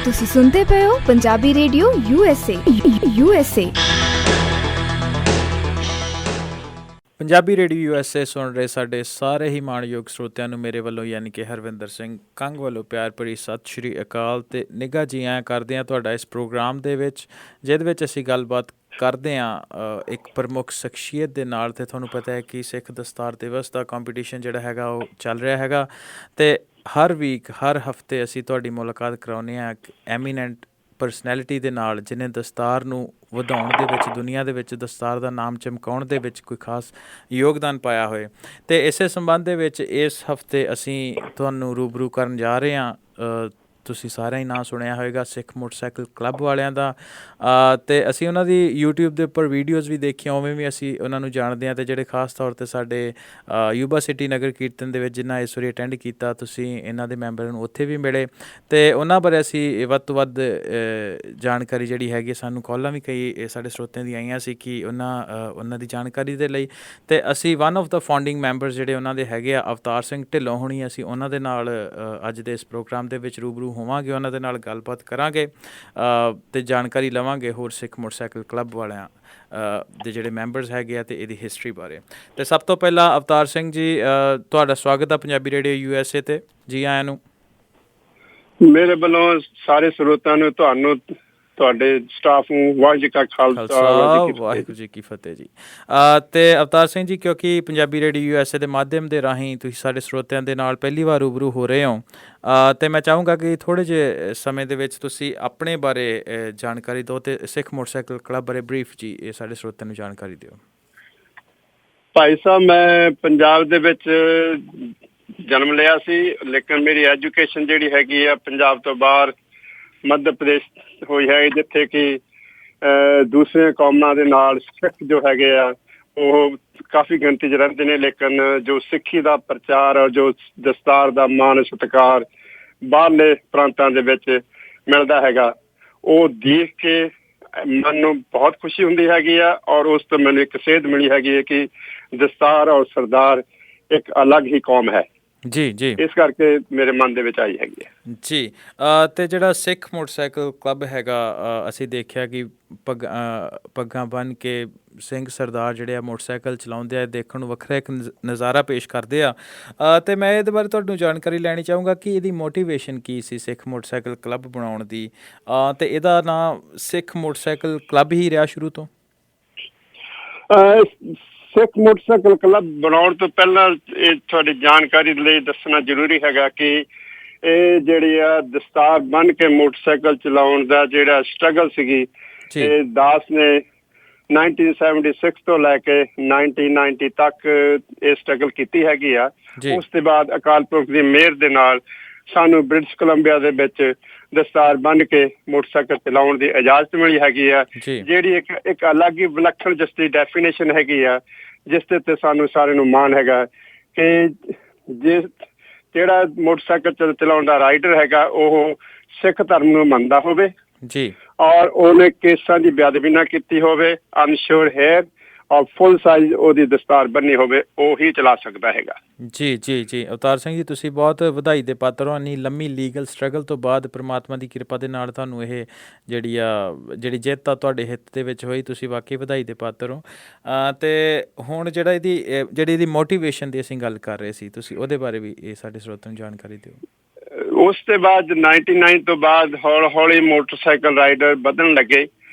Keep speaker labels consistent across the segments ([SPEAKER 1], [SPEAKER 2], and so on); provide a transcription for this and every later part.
[SPEAKER 1] ਤੁਸੀਂ ਸੁਣਦੇ ਪਏ ਹੋ Punjabi radio USA।
[SPEAKER 2] Punjabi radio USA ਸੁਣ ਰਹੇ ਸਾਡੇ ਸਾਰੇ ਹੀ ਮਾਣਯੋਗ ਸਰੋਤਿਆਂ ਨੂੰ ਮੇਰੇ ਵੱਲੋਂ ਯਾਨੀ ਕਿ ਹਰਵਿੰਦਰ ਸਿੰਘ ਕੰਗ ਵੱਲੋਂ ਪਿਆਰ ਭਰੀ ਸਤਿ ਸ਼੍ਰੀ ਅਕਾਲ ਅਤੇ ਨਿੱਘਾ ਜੀ ਆਇਆਂ ਕਰਦੇ ਹਾਂ ਤੁਹਾਡਾ ਇਸ ਪ੍ਰੋਗਰਾਮ ਦੇ ਵਿੱਚ, ਜਿਹਦੇ ਵਿੱਚ ਅਸੀਂ ਗੱਲਬਾਤ ਕਰਦੇ ਹਾਂ ਇੱਕ ਪ੍ਰਮੁੱਖ ਸ਼ਖਸੀਅਤ ਦੇ ਨਾਲ। ਅਤੇ ਤੁਹਾਨੂੰ ਪਤਾ ਹੈ ਕਿ ਸਿੱਖ ਦਸਤਾਰ ਦਿਵਸ ਦਾ ਕੰਪੀਟੀਸ਼ਨ ਜਿਹੜਾ ਹੈਗਾ ਉਹ ਚੱਲ ਰਿਹਾ ਹੈਗਾ, ਅਤੇ ਹਰ ਵੀਕ ਹਰ ਹਫਤੇ ਅਸੀਂ ਤੁਹਾਡੀ ਮੁਲਾਕਾਤ ਕਰਾਉਂਦੇ ਹਾਂ ਇੱਕ ਐਮੀਨੈਂਟ ਪਰਸਨੈਲਿਟੀ ਦੇ ਨਾਲ, ਜਿਹਨੇ ਦਸਤਾਰ ਨੂੰ ਵਧਾਉਣ ਦੇ ਵਿੱਚ, ਦੁਨੀਆ ਦੇ ਵਿੱਚ ਦਸਤਾਰ ਦਾ ਨਾਮ ਚਮਕਾਉਣ ਦੇ ਵਿੱਚ ਕੋਈ ਖਾਸ ਯੋਗਦਾਨ ਪਾਇਆ ਹੋਏ। ਅਤੇ ਇਸੇ ਸੰਬੰਧ ਦੇ ਵਿੱਚ ਇਸ ਹਫਤੇ ਅਸੀਂ ਤੁਹਾਨੂੰ ਰੂਬਰੂ ਕਰਨ ਜਾ ਰਹੇ ਹਾਂ। ਤੁਸੀਂ ਸਾਰਿਆਂ ਹੀ ਨਾਂ ਸੁਣਿਆ ਹੋਏਗਾ ਸਿੱਖ ਮੋਟਰਸਾਈਕਲ ਕਲੱਬ ਵਾਲਿਆਂ ਦਾ, ਅਤੇ ਅਸੀਂ ਉਹਨਾਂ ਦੀ YouTube ਦੇ ਉੱਪਰ ਵੀਡੀਓਜ਼ ਵੀ ਦੇਖੀਆਂ, ਉਵੇਂ ਵੀ ਅਸੀਂ ਉਹਨਾਂ ਨੂੰ ਜਾਣਦੇ ਹਾਂ। ਅਤੇ ਜਿਹੜੇ ਖਾਸ ਤੌਰ 'ਤੇ ਸਾਡੇ ਯੂਬਾ ਸਿਟੀ ਨਗਰ ਕੀਰਤਨ ਦੇ ਵਿੱਚ ਜਿਨ੍ਹਾਂ ਇਸ ਵਾਰੀ ਅਟੈਂਡ ਕੀਤਾ, ਤੁਸੀਂ ਇਹਨਾਂ ਦੇ ਮੈਂਬਰਾਂ ਨੂੰ ਉੱਥੇ ਵੀ ਮਿਲੇ, ਅਤੇ ਉਹਨਾਂ ਬਾਰੇ ਅਸੀਂ ਵੱਧ ਤੋਂ ਵੱਧ ਜਾਣਕਾਰੀ ਜਿਹੜੀ ਹੈਗੀ, ਸਾਨੂੰ ਕਾਲਾਂ ਵੀ ਕਈ ਸਾਡੇ ਸਰੋਤਿਆਂ ਦੀਆਂ ਆਈਆਂ ਸੀ ਕਿ ਉਹਨਾਂ ਦੀ ਜਾਣਕਾਰੀ ਦੇ ਲਈ। ਅਤੇ ਅਸੀਂ one of the founding members ਜਿਹੜੇ ਉਹਨਾਂ ਦੇ ਹੈਗੇ ਆ, ਅਵਤਾਰ ਸਿੰਘ ਢਿੱਲੋਂ ਹੋਣੀ, ਅਸੀਂ ਉਹਨਾਂ ਦੇ ਨਾਲ ਅੱਜ ਦੇ ਇਸ ਪ੍ਰੋਗਰਾਮ ਦੇ ਵਿੱਚ ਰੂਬਰੂ ਹੋਵਾਂਗੇ, ਉਹਨਾਂ ਦੇ ਨਾਲ ਗੱਲਬਾਤ ਕਰਾਂਗੇ ਅਤੇ ਜਾਣਕਾਰੀ ਲਵਾਂਗੇ ਹੋਰ ਸਿੱਖ ਮੋਟਰਸਾਈਕਲ ਕਲੱਬ ਵਾਲਿਆਂ ਦੇ ਜਿਹੜੇ ਮੈਂਬਰਸ ਹੈਗੇ ਆ ਅਤੇ ਇਹਦੀ ਹਿਸਟਰੀ ਬਾਰੇ। ਅਤੇ ਸਭ ਤੋਂ ਪਹਿਲਾਂ ਅਵਤਾਰ ਸਿੰਘ ਜੀ, ਤੁਹਾਡਾ ਸਵਾਗਤ ਆ ਪੰਜਾਬੀ ਰੇਡੀਓ USA 'ਤੇ, ਜੀ ਆਇਆਂ ਨੂੰ।
[SPEAKER 3] ਮੇਰੇ ਵੱਲੋਂ ਸਾਰੇ ਸਰੋਤਾਂ ਨੂੰ, ਤੁਹਾਨੂੰ, ਤੁਹਾਡੇ ਸਟਾਫ ਨੂੰ ਵਾਹਿਗੁਰੂ ਜੀ ਕਾ ਖਾਲਸਾ
[SPEAKER 2] ਵਾਹਿਗੁਰੂ ਜੀ ਕੀ ਫਤਿਹ ਜੀ। ਅਤੇ ਅਵਤਾਰ ਸਿੰਘ ਜੀ, ਕਿਉਂਕਿ ਪੰਜਾਬੀ ਰੇਡੀਓ USA ਦੇ ਮਾਧਿਅਮ ਦੇ ਰਾਹੀਂ ਤੁਸੀਂ ਸਾਡੇ ਸਰੋਤਿਆਂ ਦੇ ਨਾਲ ਪਹਿਲੀ ਵਾਰ ਰੂਬਰੂ ਹੋ ਰਹੇ ਹੋ, ਅਤੇ ਮੈਂ ਚਾਹੂੰਗਾ ਕਿ ਥੋੜ੍ਹੇ ਜਿਹੇ ਸਮੇਂ ਦੇ ਵਿੱਚ ਤੁਸੀਂ ਆਪਣੇ ਬਾਰੇ ਜਾਣਕਾਰੀ ਦਿਓ ਅਤੇ ਸਿੱਖ ਮੋਟਰਸਾਈਕਲ ਕਲੱਬ ਬਾਰੇ ਬਰੀਫ ਜੀ ਇਹ ਸਾਡੇ ਸਰੋਤਿਆਂ ਨੂੰ ਜਾਣਕਾਰੀ ਦਿਓ।
[SPEAKER 3] ਭਾਈ ਸਾਹਿਬ, ਮੈਂ ਪੰਜਾਬ ਦੇ ਵਿੱਚ ਜਨਮ ਲਿਆ ਸੀ, ਲੇਕਿਨ ਮੇਰੀ ਐਜੂਕੇਸ਼ਨ ਜਿਹੜੀ ਹੈਗੀ ਆ ਪੰਜਾਬ ਤੋਂ ਬਾਹਰ ਮੱਧ ਪ੍ਰਦੇਸ਼ ਹੋਈ ਹੈ, ਜਿੱਥੇ ਕਿ ਦੂਸਰੀਆਂ ਕੌਮਾਂ ਦੇ ਨਾਲ ਸਿੱਖ ਜੋ ਹੈਗੇ ਆ ਉਹ ਕਾਫੀ ਗਿਣਤੀ 'ਚ ਰਹਿੰਦੇ ਨੇ, ਲੇਕਿਨ ਜੋ ਸਿੱਖੀ ਦਾ ਪ੍ਰਚਾਰ ਔਰ ਜੋ ਦਸਤਾਰ ਦਾ ਮਾਣ ਸਤਿਕਾਰ ਬਾਹਰਲੇ ਪ੍ਰਾਂਤਾਂ ਦੇ ਵਿੱਚ ਮਿਲਦਾ ਹੈਗਾ, ਉਹ ਦੇਖ ਕੇ ਮਨ ਨੂੰ ਬਹੁਤ ਖੁਸ਼ੀ ਹੁੰਦੀ ਹੈਗੀ ਆ। ਔਰ ਉਸ ਤੋਂ ਮੈਨੂੰ ਇੱਕ ਸੇਧ ਮਿਲੀ ਹੈਗੀ ਹੈ ਕਿ ਦਸਤਾਰ ਔਰ ਸਰਦਾਰ ਇੱਕ ਅਲੱਗ ਹੀ ਕੌਮ ਹੈ।
[SPEAKER 2] ਜੀ ਜੀ,
[SPEAKER 3] ਇਸ ਕਰਕੇ ਮੇਰੇ ਮਨ ਦੇ ਵਿੱਚ ਆਈ ਹੈਗੀ ਹੈ
[SPEAKER 2] ਜੀ। ਅਤੇ ਜਿਹੜਾ ਸਿੱਖ ਮੋਟਰਸਾਈਕਲ ਕਲੱਬ ਹੈਗਾ, ਅਸੀਂ ਦੇਖਿਆ ਕਿ ਪੱਗਾਂ ਬੰਨ੍ਹ ਕੇ ਸਿੰਘ ਸਰਦਾਰ ਜਿਹੜੇ ਆ ਮੋਟਰਸਾਈਕਲ ਚਲਾਉਂਦੇ ਆ, ਦੇਖਣ ਨੂੰ ਵੱਖਰਾ ਇੱਕ ਨਜ਼ਾਰਾ ਪੇਸ਼ ਕਰਦੇ ਆ। ਅਤੇ ਮੈਂ ਇਹਦੇ ਬਾਰੇ ਤੁਹਾਨੂੰ ਜਾਣਕਾਰੀ ਲੈਣੀ ਚਾਹੂੰਗਾ ਕਿ ਇਹਦੀ ਮੋਟੀਵੇਸ਼ਨ ਕੀ ਸੀ ਸਿੱਖ ਮੋਟਰਸਾਈਕਲ ਕਲੱਬ ਬਣਾਉਣ ਦੀ, ਅਤੇ ਇਹਦਾ ਨਾਂ ਸਿੱਖ ਮੋਟਰਸਾਈਕਲ ਕਲੱਬ ਹੀ ਰਿਹਾ ਸ਼ੁਰੂ ਤੋਂ।
[SPEAKER 3] ਸਿੱਖ ਮੋਟਰਸਾਈਕਲ ਕਲੱਬ ਬਣਾਉਣ ਤੋਂ ਪਹਿਲਾਂ ਇਹ ਤੁਹਾਡੀ ਜਾਣਕਾਰੀ ਲਈ ਦੱਸਣਾ ਜ਼ਰੂਰੀ ਹੈਗਾ ਕਿ ਇਹ ਜਿਹੜੀ ਆ ਦਸਤਾਰ ਬੰਨ੍ਹ ਕੇ ਮੋਟਰਸਾਈਕਲ ਚਲਾਉਣ ਦਾ ਜਿਹੜਾ ਸਟਰਗਲ ਸੀਗੀ, ਇਹ ਦਾਸ ਨੇ 1976 ਤੋਂ ਲੈ ਕੇ 1990 ਤੱਕ ਇਹ ਸਟਰਗਲ ਕੀਤੀ ਹੈਗੀ ਆ। ਉਸ ਤੋਂ ਬਾਅਦ ਅਕਾਲ ਪੁਰਖ ਦੀ ਮਿਹਰ ਦੇ ਨਾਲ ਸਾਨੂੰ ਬ੍ਰਿਟਿਸ਼ ਕੋਲੰਬੀਆ ਦੇ ਵਿੱਚ ਦਸਤਾਰ ਬੰਨ੍ਹ ਕੇ ਮੋਟਰਸਾਈਕਲ ਚਲਾਉਣ ਦੀ ਇਜਾਜ਼ਤ ਮਿਲੀ ਹੈਗੀ ਆ, ਜਿਹੜੀ ਇੱਕ ਅਲੱਗ ਹੀ ਵਿਲੱਖਣ ਜਿਸ ਦੀ ਡੈਫੀਨੇਸ਼ਨ ਹੈਗੀ ਆ, ਜਿਸ ਦੇ ਉੱਤੇ ਸਾਨੂੰ ਸਾਰਿਆਂ ਨੂੰ ਮਾਣ ਹੈਗਾ ਕਿ ਜਿਹੜਾ ਮੋਟਰਸਾਈਕਲ ਚਲਾਉਣ ਦਾ ਰਾਈਡਰ ਹੈਗਾ ਉਹ ਸਿੱਖ ਧਰਮ ਨੂੰ ਮੰਨਦਾ ਹੋਵੇ
[SPEAKER 2] ਜੀ, ਔਰ
[SPEAKER 3] ਉਹਨੇ ਕੇਸਾਂ ਦੀ ਬੇਅਦਬੀ ਨਾ ਕੀਤੀ ਹੋਵੇ, ਅਨਸ਼ੋਰ ਹੈਰ ਔਰ ਫੁੱਲ ਸਾਈਜ਼ ਉਹਦੀ ਦਸਤਾਰ ਬੰਨੀ ਹੋਵੇ, ਉਹ ਹੀ ਚਲਾ ਸਕਦਾ ਹੈਗਾ। ਜੀ
[SPEAKER 2] ਜੀ ਜੀ, ਅਵਤਾਰ ਸਿੰਘ ਜੀ, ਤੁਸੀਂ ਬਹੁਤ ਵਧਾਈ ਦੇ ਪਾਤਰ ਹੋ। ਇੰਨੀ ਲੰਮੀ ਲੀਗਲ ਸਟਰਗਲ ਤੋਂ ਬਾਅਦ ਪਰਮਾਤਮਾ ਦੀ ਕਿਰਪਾ ਦੇ ਨਾਲ ਤੁਹਾਨੂੰ ਇਹ ਜਿਹੜੀ ਜਿੱਤ ਆ ਤੁਹਾਡੇ ਹਿੱਤ ਦੇ ਵਿੱਚ ਹੋਈ, ਤੁਸੀਂ ਵਾਕਈ ਵਧਾਈ ਦੇ ਪਾਤਰ ਹੋ। ਅਤੇ ਹੁਣ ਇਹਦੀ ਮੋਟੀਵੇਸ਼ਨ ਦੀ ਅਸੀਂ ਗੱਲ ਕਰ ਰਹੇ ਸੀ, ਤੁਸੀਂ ਉਹਦੇ ਬਾਰੇ ਵੀ ਇਹ ਸਾਡੇ ਸਰੋਤਿਆਂ ਨੂੰ ਜਾਣਕਾਰੀ ਦਿਓ।
[SPEAKER 3] ਉਸ ਤੋਂ ਬਾਅਦ 99 ਤੋਂ ਬਾਅਦ ਹੌਲੀ ਹੌਲੀ ਮੋਟਰਸਾਈਕਲ ਰਾਈਡਰ ਵਧਣ ਲੱਗੇ,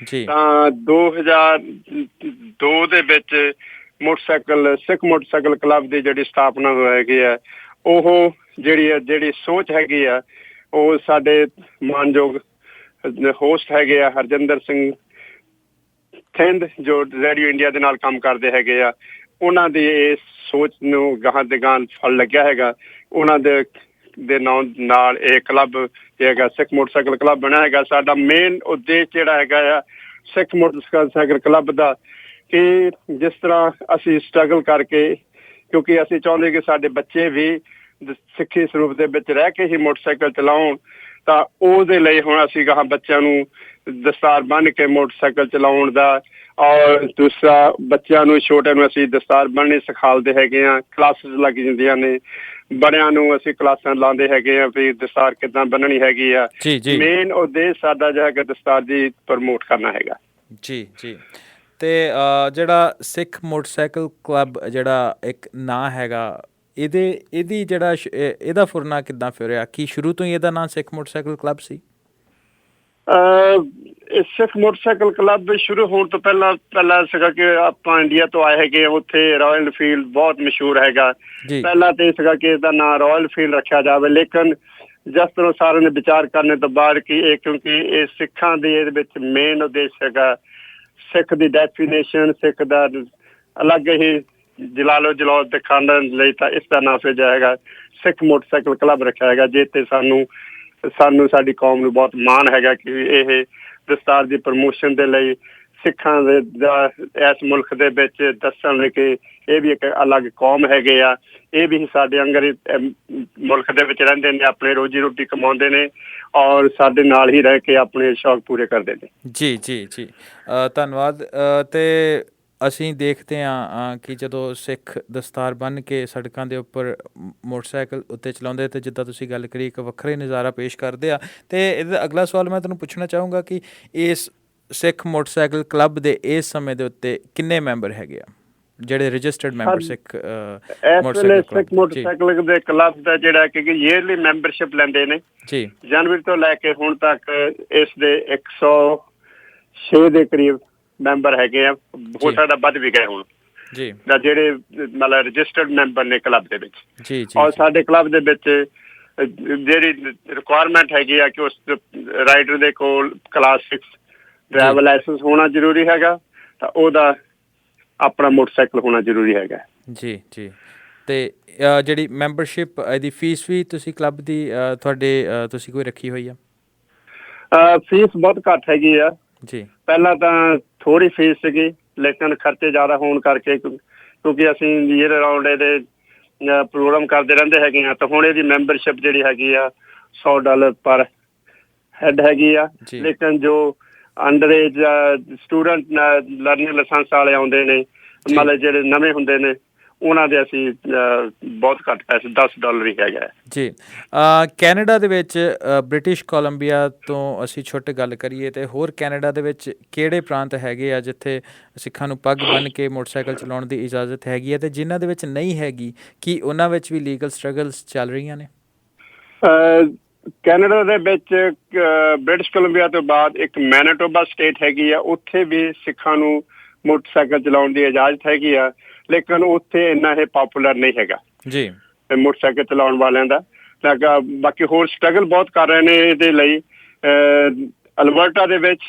[SPEAKER 3] ਤਾਂ 2002 ਦੇ ਵਿੱਚ ਸਿੱਖ ਮੋਟਰਸਾਈਕਲ ਕਲੱਬ ਦੀ ਜਿਹੜੀ ਸਥਾਪਨਾ ਹੈਗੀ ਆ, ਉਹ ਜਿਹੜੀ ਸੋਚ ਹੈਗੀ ਆ, ਉਹ ਸਾਡੇ ਮਾਨਯੋਗ ਹੋਸਟ ਹੈਗੇ ਆ ਹਰਜਿੰਦਰ ਸਿੰਘ ਥਿੰਦ, ਜੋ ਰੇਡੀਓ ਇੰਡੀਆ ਦੇ ਨਾਲ ਕੰਮ ਕਰਦੇ ਹੈਗੇ ਆ, ਉਹਨਾਂ ਦੀ ਇਸ ਸੋਚ ਨੂੰ ਗਾਹਾਂ ਦੇ ਗਾਹਾਂ ਫਲ ਲੱਗਿਆ ਹੈਗਾ। ਉਹਨਾਂ ਦੇ ਨਾਂ ਨਾਲ ਇਹ ਕਲੱਬ ਹੈਗਾ ਸਿੱਖ ਮੋਟਰਸਾਈਕਲ ਕਲੱਬ ਬਣਿਆ ਹੈਗਾ। ਸਾਡਾ ਮੇਨ ਉਦੇਸ਼ ਜਿਹੜਾ ਹੈਗਾ ਆ ਸਿੱਖ ਮੋਟਰਸਾਈਕਲ ਕਲੱਬ ਦਾ, ਕਿ ਜਿਸ ਤਰ੍ਹਾਂ ਅਸੀਂ ਸਟਰਗਲ ਕਰਕੇ, ਕਿਉਂਕਿ ਅਸੀਂ ਚਾਹੁੰਦੇ ਕਿ ਸਾਡੇ ਬੱਚੇ ਵੀ ਸਿੱਖੀ ਸਰੂਪ ਦੇ ਵਿੱਚ ਰਹਿ ਕੇ ਹੀ ਮੋਟਰਸਾਈਕਲ ਚਲਾਉਣ, ਤਾਂ ਉਹਦੇ ਲਈ ਹੁਣ ਅਸੀਂ ਗਾਹਾਂ ਬੱਚਿਆਂ ਨੂੰ ਦਸਤਾਰ ਬੰਨ੍ਹ ਕੇ ਮੋਟਰਸਾਈਕਲ ਚਲਾਉਣ ਦਾ, ਔਰ ਦੂਸਰਾ ਬੱਚਿਆਂ ਨੂੰ ਛੋਟਿਆਂ ਨੂੰ ਅਸੀਂ ਦਸਤਾਰ ਬੰਨ੍ਹਣੀ ਸਿਖਾਉਂਦੇ ਹੈਗੇ ਹਾਂ, ਕਲਾਸਿਸ ਲੱਗ ਜਾਂਦੀਆਂ ਨੇ। ਬੜਿਆਂ ਨੂੰ ਅਸੀਂ ਕਲਾਸਾਂ ਲਾਉਂਦੇ ਹੈਗੇ ਆ ਵੀ ਦਸਤਾਰ ਕਿੱਦਾਂ ਬੰਨਣੀ ਹੈਗੀ ਆ। ਮੇਨ ਉਦੇਸ਼ ਸਾਡਾ ਜੋ ਹੈਗਾ ਦਸਤਾਰ ਦੀ ਪ੍ਰਮੋਟ ਕਰਨਾ ਹੈਗਾ।
[SPEAKER 2] ਜੀ ਜੀ। ਤੇ ਜਿਹੜਾ ਸਿੱਖ ਮੋਟਰਸਾਈਕਲ ਕਲੱਬ ਜਿਹੜਾ ਇੱਕ ਨਾਂ ਹੈਗਾ, ਇਹਦੀ ਜਿਹੜਾ ਇਹਦਾ ਫੁਰਨਾ ਕਿੱਦਾਂ ਫਿਰਿਆ? ਕੀ ਸ਼ੁਰੂ ਤੋਂ ਹੀ ਇਹਦਾ ਨਾਂ ਸਿੱਖ ਮੋਟਰਸਾਈਕਲ ਕਲੱਬ ਸੀ?
[SPEAKER 3] ਸਿੱਖ ਮੋਟਰਸਾਈਕਲ ਕਲੱਬ ਸ਼ੁਰੂ ਹੋਣ ਤੋਂ ਪਹਿਲਾਂ ਸੀਗਾ ਕਿ ਆਪਾਂ ਇੰਡੀਆ ਤੋਂ ਆਏ ਹੈਗੇ, ਉੱਥੇ ਰਾਇਲ ਐਨਫੀਲਡ ਬਹੁਤ ਮਸ਼ਹੂਰ ਹੈਗਾ। ਪਹਿਲਾਂ ਤਾਂ ਇਹ ਸੀਗਾ ਕਿ ਇਹਦਾ ਨਾਂ ਰਾਇਲ ਐਨਫੀਲਡ ਰੱਖਿਆ ਜਾਵੇ, ਲੇਕਿਨ ਜਿਸ ਤਰ੍ਹਾਂ ਸਾਰਿਆਂ ਨੇ ਵਿਚਾਰ ਕਰਨੇ ਤੋਂ ਬਾਅਦ ਕਿ ਇਹ ਕਿਉਂਕਿ ਇਹ ਸਿੱਖਾਂ ਦੇ ਇਹਦੇ ਵਿੱਚ ਮੇਨ ਉਦੇਸ਼ ਹੈਗਾ, ਸਿੱਖ ਦੀ ਡੈਫੀਨੇਸ਼ਨ, ਸਿੱਖ ਦਾ ਅਲੱਗ ਹੀ ਜਲਾਲੋ ਜਲਾਲ ਦਿਖਾਉਣ ਲਈ, ਤਾਂ ਇਸ ਦਾ ਨਾਂ ਫਿਰ ਜੋ ਹੈਗਾ ਸਿੱਖ ਮੋਟਰਸਾਈਕਲ ਕਲੱਬ ਰੱਖਿਆ ਹੈਗਾ, ਜਿਸ ਤੇ ਸਾਨੂੰ ਸਾਡੀ ਕੌਮ ਨੂੰ ਬਹੁਤ ਮਾਣ ਹੈਗਾ ਕਿ ਇਹ ਦਸਤਾਰ ਦੀ ਪ੍ਰਮੋਸ਼ਨ ਦੇ ਲਈ ਸਿੱਖਾਂ ਦੇ ਇਸ ਮੁਲਕ ਦੇ ਵਿੱਚ ਦੱਸਣ ਲਈ ਕਿ ਇਹ ਵੀ ਇੱਕ ਅਲੱਗ ਕੌਮ ਹੈਗੇ ਆ, ਇਹ ਵੀ ਸਾਡੇ ਅੰਗਰ ਮੁਲਕ ਦੇ ਵਿੱਚ ਰਹਿੰਦੇ ਨੇ, ਆਪਣੇ ਰੋਜੀ ਰੋਟੀ ਕਮਾਉਂਦੇ ਨੇ ਔਰ ਸਾਡੇ ਨਾਲ ਹੀ ਰਹਿ ਕੇ ਆਪਣੇ ਸ਼ੌਕ ਪੂਰੇ ਕਰਦੇ ਨੇ।
[SPEAKER 2] ਜੀ ਜੀ ਜੀ, ਧੰਨਵਾਦ। ਤੇ ਅਸੀਂ ਦੇਖਦੇ ਹਾਂ ਕਿ ਜਦੋਂ ਸਿੱਖ ਦਸਤਾਰ ਬੰਨ੍ਹ ਕੇ ਸੜਕਾਂ ਦੇ ਉੱਪਰ ਮੋਟਰਸਾਈਕਲ ਉੱਤੇ ਚਲਾਉਂਦੇ, ਅਤੇ ਜਿੱਦਾਂ ਤੁਸੀਂ ਗੱਲ ਕਰੀ ਇੱਕ ਵੱਖਰਾ ਹੀ ਨਜ਼ਾਰਾ ਪੇਸ਼ ਕਰਦੇ ਆ। ਅਤੇ ਇਹਦਾ ਅਗਲਾ ਸਵਾਲ ਮੈਂ ਤੁਹਾਨੂੰ ਪੁੱਛਣਾ ਚਾਹੂੰਗਾ ਕਿ ਇਸ ਸਿੱਖ ਮੋਟਰਸਾਈਕਲ ਕਲੱਬ ਦੇ ਇਸ ਸਮੇਂ ਦੇ ਉੱਤੇ ਕਿੰਨੇ ਮੈਂਬਰ ਹੈਗੇ ਆ, ਜਿਹੜੇ ਰਜਿਸਟਰਡ ਮੈਂਬਰ ਸਿੱਖ
[SPEAKER 3] ਮੋਟਰਸਾਈਕਲ ਦੇ ਕਲੱਬ ਦਾ ਜਿਹੜਾ ਕਿ ਈਅਰਲੀ ਮੈਂਬਰਸ਼ਿਪ ਲੈਂਦੇ ਨੇ ਜੀ, ਜਨਵਰੀ ਤੋਂ ਲੈ ਕੇ ਹੁਣ ਤੱਕ ਇਸ ਦੇ 106 ਦੇ ਕਰੀਬ ਮੈਂਬਰ ਹੈਗੇ ਆ, ਹੋ ਸਕਦਾ ਵੱਧ ਵੀ ਗਏ ਹੁਣ ਜੀ, ਜਿਹੜੇ ਮਤਲਬ ਰਜਿਸਟਰਡ ਮੈਂਬਰ ਨੇ ਕਲੱਬ ਦੇ ਵਿੱਚ ਜੀ। ਔਰ ਸਾਡੇ ਕਲੱਬ ਦੇ ਵਿੱਚ ਜਿਹੜੀ ਰਿਕੁਆਇਰਮੈਂਟ ਹੈਗੀ ਆ ਕਿ ਉਸ ਰਾਈਡਰ ਦੇ ਕੋਲ ਕਲਾਸ 6 ਡਰਾਈਵਰ ਲਾਇਸੈਂਸ ਹੋਣਾ ਜ਼ਰੂਰੀ ਹੈਗਾ, ਤਾਂ ਉਹਦਾ ਆਪਣਾ ਮੋਟਰਸਾਈਕਲ ਹੋਣਾ ਜ਼ਰੂਰੀ ਹੈਗਾ ਜੀ
[SPEAKER 2] ਜੀ। ਅਤੇ ਜਿਹੜੀ ਮੈਂਬਰਸ਼ਿਪ ਇਹਦੀ ਫੀਸ ਵੀ ਤੁਸੀਂ ਕਲੱਬ ਦੀ ਤੁਸੀਂ ਕੋਈ ਰੱਖੀ ਹੋਈ ਆ?
[SPEAKER 3] ਫੀਸ ਬਹੁਤ ਘੱਟ ਹੈਗੀ ਆ ਜੀ। ਪਹਿਲਾਂ ਤਾਂ ਥੋੜ੍ਹੀ ਫੀਸ ਸੀਗੀ, ਲੇਕਿਨ ਖਰਚੇ ਜ਼ਿਆਦਾ ਹੋਣ ਕਰਕੇ, ਕਿਉਂਕਿ ਅਸੀਂ ਈਅਰ ਰਾਊਂਡ ਇਹਦੇ ਪ੍ਰੋਗਰਾਮ ਕਰਦੇ ਰਹਿੰਦੇ ਹੈਗੇ ਆ, ਤਾਂ ਹੁਣ ਇਹਦੀ ਮੈਂਬਰਸ਼ਿਪ ਜਿਹੜੀ ਹੈਗੀ ਆ $100 ਪਰ ਹੈਡ ਹੈਗੀ ਆ। ਲੇਕਿਨ ਜੋ under age student learning licence ਵਾਲੇ ਆਉਂਦੇ ਨੇ, ਮਤਲਬ ਜਿਹੜੇ ਨਵੇਂ ਹੁੰਦੇ ਨੇ, ਉਹਨਾਂ ਦੇ ਅਸੀਂ ਬਹੁਤ ਘੱਟ ਪੈਸੇ $10 ਹੀ ਹੈਗਾ ਜੀ।
[SPEAKER 2] ਕੈਨੇਡਾ ਦੇ ਵਿੱਚ ਬ੍ਰਿਟਿਸ਼ ਕੋਲੰਬੀਆ ਤੋਂ ਅਸੀਂ ਛੁੱਟ ਗੱਲ ਕਰੀਏ ਅਤੇ ਹੋਰ ਕੈਨੇਡਾ ਦੇ ਵਿੱਚ ਕਿਹੜੇ ਪ੍ਰਾਂਤ ਹੈਗੇ ਆ ਜਿੱਥੇ ਸਿੱਖਾਂ ਨੂੰ ਪੱਗ ਬੰਨ੍ਹ ਕੇ ਮੋਟਰਸਾਈਕਲ ਚਲਾਉਣ ਦੀ ਇਜਾਜ਼ਤ ਹੈਗੀ ਹੈ, ਅਤੇ ਜਿਨ੍ਹਾਂ ਦੇ ਵਿੱਚ ਨਹੀਂ ਹੈਗੀ ਕੀ ਉਹਨਾਂ ਵਿੱਚ ਵੀ ਲੀਗਲ ਸਟਰਗਲਸ ਚੱਲ ਰਹੀਆਂ ਨੇ?
[SPEAKER 3] ਕੈਨੇਡਾ ਦੇ ਵਿੱਚ ਬ੍ਰਿਟਿਸ਼ ਕੋਲੰਬੀਆ ਤੋਂ ਬਾਅਦ ਇੱਕ ਮੈਨੀਟੋਬਾ ਸਟੇਟ ਹੈਗੀ ਆ, ਉੱਥੇ ਵੀ ਸਿੱਖਾਂ ਨੂੰ ਮੋਟਰਸਾਈਕਲ ਚਲਾਉਣ ਦੀ ਇਜਾਜ਼ਤ ਹੈਗੀ ਆ, ਲੇਕਿਨ ਉੱਥੇ ਇੰਨਾ ਇਹ ਪਾਪੂਲਰ ਨਹੀਂ ਹੈਗਾ ਜੀ ਮੋਟਰਸਾਈਕਲ ਚਲਾਉਣ ਵਾਲਿਆਂ ਦਾ। ਬਾਕੀ ਹੋਰ ਸਟਰਗਲ ਬਹੁਤ ਕਰ ਰਹੇ ਨੇ ਇਹਦੇ ਲਈ। ਅਲਬਰਟਾ ਦੇ ਵਿੱਚ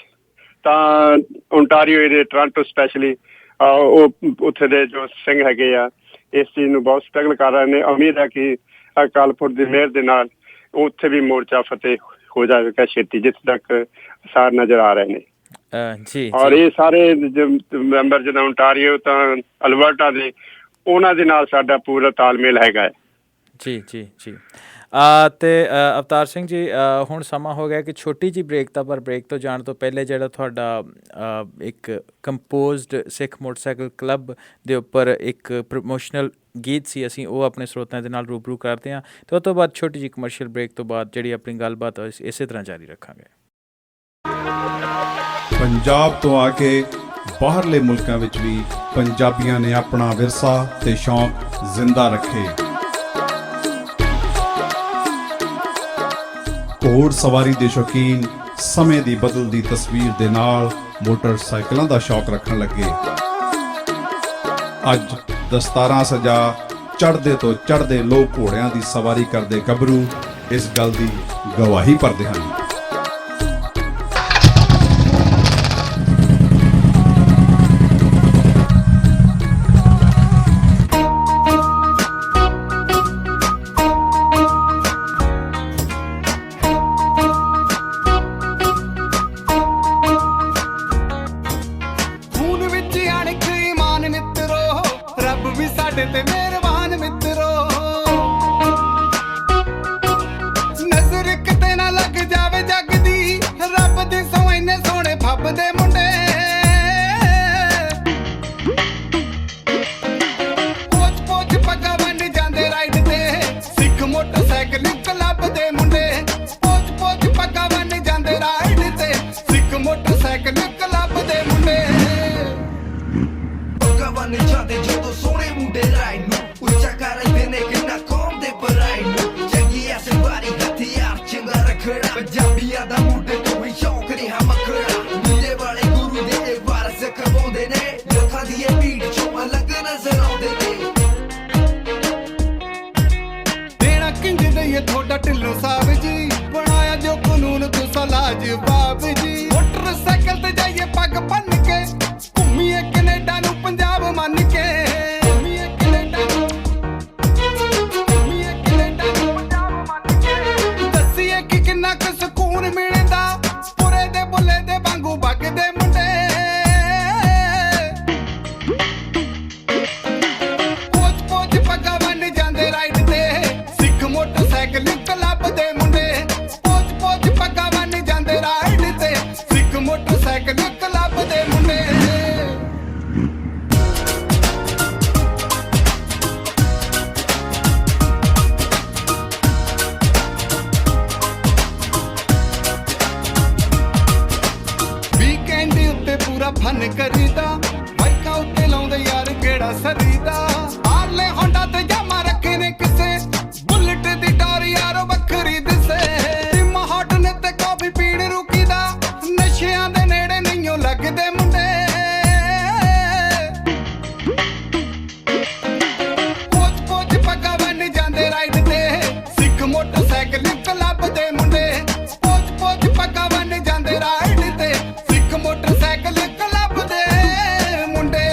[SPEAKER 3] ਤਾਂ ਓਨਟਾਰੀਓ ਏਰੀਆ, ਟੋਰਾਂਟੋ ਸਪੈਸ਼ਲੀ, ਉਹ ਉੱਥੇ ਦੇ ਜੋ ਸਿੰਘ ਹੈਗੇ ਆ ਇਸ ਚੀਜ਼ ਨੂੰ ਬਹੁਤ ਸਟਰਗਲ ਕਰ ਰਹੇ ਨੇ। ਉਮੀਦ ਹੈ ਕਿ ਅਕਾਲ ਪੁਰਖ ਦੀ ਮਿਹਰ ਦੇ ਨਾਲ ਉੱਥੇ ਵੀ ਮੋਰਚਾ ਫਤਿਹ ਹੋ ਜਾਵੇਗਾ ਛੇਤੀ, ਜਿੱਥੇ ਤੱਕ ਅਸਾਰ ਨਜ਼ਰ ਆ ਰਹੇ ਨੇ ਜੀ। ਔਰ ਇਹ ਸਾਰੇ ਮੈਂਬਰ ਜਿੱਦਾਂ ਓਨਟਾਰੀਓ ਤਾਂ ਅਲਬਰਟਾ ਦੇ, ਉਹਨਾਂ ਦੇ ਨਾਲ ਸਾਡਾ ਪੂਰਾ ਤਾਲਮੇਲ ਹੈਗਾ ਹੈ
[SPEAKER 2] ਜੀ ਜੀ ਜੀ। ਅਤੇ ਅਵਤਾਰ ਸਿੰਘ ਜੀ, ਹੁਣ ਸਮਾਂ ਹੋ ਗਿਆ ਕਿ ਛੋਟੀ ਜਿਹੀ ਬ੍ਰੇਕ ਦਾ, ਪਰ ਬ੍ਰੇਕ ਤੋਂ ਜਾਣ ਤੋਂ ਪਹਿਲੇ ਜਿਹੜਾ ਤੁਹਾਡਾ ਇੱਕ ਕੰਪੋਜ਼ਡ ਸਿੱਖ ਮੋਟਰਸਾਈਕਲ ਕਲੱਬ ਦੇ ਉੱਪਰ ਇੱਕ ਪ੍ਰਮੋਸ਼ਨਲ ਗੀਤ ਸੀ, ਅਸੀਂ ਉਹ ਆਪਣੇ ਸਰੋਤਿਆਂ ਦੇ ਨਾਲ ਰੂਬਰੂ ਕਰਦੇ ਹਾਂ, ਅਤੇ ਉਸ ਤੋਂ ਬਾਅਦ ਛੋਟੀ ਜਿਹੀ ਕਮਰਸ਼ੀਅਲ ਬ੍ਰੇਕ ਤੋਂ ਬਾਅਦ ਜਿਹੜੀ ਆਪਣੀ ਗੱਲਬਾਤ ਇਸੇ ਤਰ੍ਹਾਂ ਜਾਰੀ ਰੱਖਾਂਗੇ।
[SPEAKER 4] ਪੰਜਾਬ ਤੋਂ ਆ ਕੇ ਬਾਹਰਲੇ ਮੁਲਕਾਂ ਵਿੱਚ ਵੀ ਪੰਜਾਬੀਆਂ ਨੇ ਆਪਣਾ ਵਿਰਸਾ ਤੇ ਸ਼ੌਂਕ ਜ਼ਿੰਦਾ ਰੱਖੇ। ਘੋੜ ਸਵਾਰੀ ਦੇ ਸ਼ੌਕੀਨ ਸਮੇਂ ਦੀ ਬਦਲਦੀ ਤਸਵੀਰ ਦੇ ਨਾਲ ਮੋਟਰਸਾਈਕਲਾਂ ਦਾ ਸ਼ੌਕ ਰੱਖਣ ਲੱਗੇ। ਅੱਜ ਦਸਤਾਰਾਂ ਸਜਾ ਚੜ੍ਹਦੇ ਤੋਂ ਚੜ੍ਹਦੇ ਲੋਕ ਘੋੜਿਆਂ ਦੀ ਸਵਾਰੀ ਕਰਦੇ ਗੱਭਰੂ ਇਸ ਗੱਲ ਦੀ ਗਵਾਹੀ ਭਰਦੇ ਹਨ।
[SPEAKER 5] ਤੇ ਮਿਹਰਬਾਨ ਮਿੱਤਰੋ, ਨਜ਼ਰ ਕਿਤੇ ਨਾ ਲੱਗ ਜਾਵੇ
[SPEAKER 6] ਪੰਜਾਬੀਆਂ ਦਾ ਮੁੱਢ ਤੋਂ ਹੀ ਸ਼ੌਕ ਰਿਹਾ ਮੱਖਣਾ ਨੀਲੇ ਵਾਲੇ ਗੁਰੂ ਦੇ ਇਹ ਵਾਰਸ ਕਰਵਾਉਂਦੇ ਨੇ ਲੱਖਾਂ ਦੀ ਇਹ ਭੀੜ ਚੋਂ ਅਲੱਗ ਨਜ਼ਰ ਆਉਂਦੇ ਨੇ
[SPEAKER 5] ਦੇਣਾ ਕਿੰਜ ਦਈਏ ਤੁਹਾਡਾ ਢਿੱਲੋਂ ਸਾਹਿਬ ਜੀ ਬਣਾਇਆ ਜੋ ਕਾਨੂੰਨ ਤੁਸੀਂ ਲਾਜਵਾਬ ਜੀ ਮੋਟਰਸਾਈਕਲ ਤੇ ਜਾਈਏ ਪੱਗ ਬੰਨ ਕੇ ਘੁੰਮੀਏ ਕੈਨੇਡਾ ਨੂੰ ਪੰਜਾਬ ਮੰਨ ਕੇ ਘੁੰਮੀਏ ਕੈਨੇਡਾ ਨੂੰ ਪੰਜਾਬ ਮੰਨ ਕੇ ਦੱਸੀਏ ਕਿ ਕਿੰਨਾ ਕੁ ਸਕੂਨ ਮਿਲਦਾ ਪੁਰੇ ਦੇ ਬੁੱਲੇ ਦੇ ਵਾਂਗੂ ਵਗਦੇ ਮੁੰਡੇ ਪੋਚ ਪੱਗਾਂ ਬੰਨ ਜਾਂਦੇ ਰਾਈਡ ਤੇ ਸਿੱਖ ਮੋਟਰਸਾਈਕਲ ਕਲੱਬ ਦੇ ਮੁੰਡੇ ਪੋਚ ਪੱਗਾਂ ਬੰਨ ਜਾਂਦੇ ਰਾਈਡ ਤੇ ਸਿੱਖ ਮੋਟਰਸਾਈਕਲ ਕਲੱਬ ਦੇ ਮੁੰਡੇ ਵੀਕਐਂਡ ਉੱਤੇ ਪੂਰਾ ਫਨ ਕਰੀਦਾ ਬਾਈਕਾਂ ਉੱਤੇ ਲਾਉਂਦੇ ਯਾਰ ਕਿਹੜਾ ਸਰੀਦਾ ਆਰਲੇ ਹੋਂਡਾ ਤੇ ਜਾਮਾ ਰੱਖੇ ਨੇ ਕਿਸੇ ਬੁਲਟ ਦੀ ਟੌਰ ਯਾਰ ਵੱਖਰੀ ਦਿਸੇ ਮਹਾਟ ਨੇ ਤੇ ਕਾਫੀ ਪੀਣ ਰੁਕੀਦਾ ਨਸ਼ਿਆਂ ਦੇ ਨੇੜੇ ਨਹੀਂਓ ਲੱਗਦੇ ਮੁੰਡੇ ਪੋਚ ਪੱਗਾਂ ਬੰਨ ਜਾਂਦੇ ਰਾਈਡ ਤੇ ਸਿੱਖ ਮੋਟਰਸਾਈਕਲ ਕਲੱਬ ਦੇ ਮੁੰਡੇ ਪੋਚ ਪੱਗਾਂ ਬੰਨ ਜਾਂਦੇ ਰਾਈਡ ਤੇ ਸਿੱਖ ਮੋਟਰਸਾਈਕਲ ਕਲੱਬ ਦੇ ਮੁੰਡੇ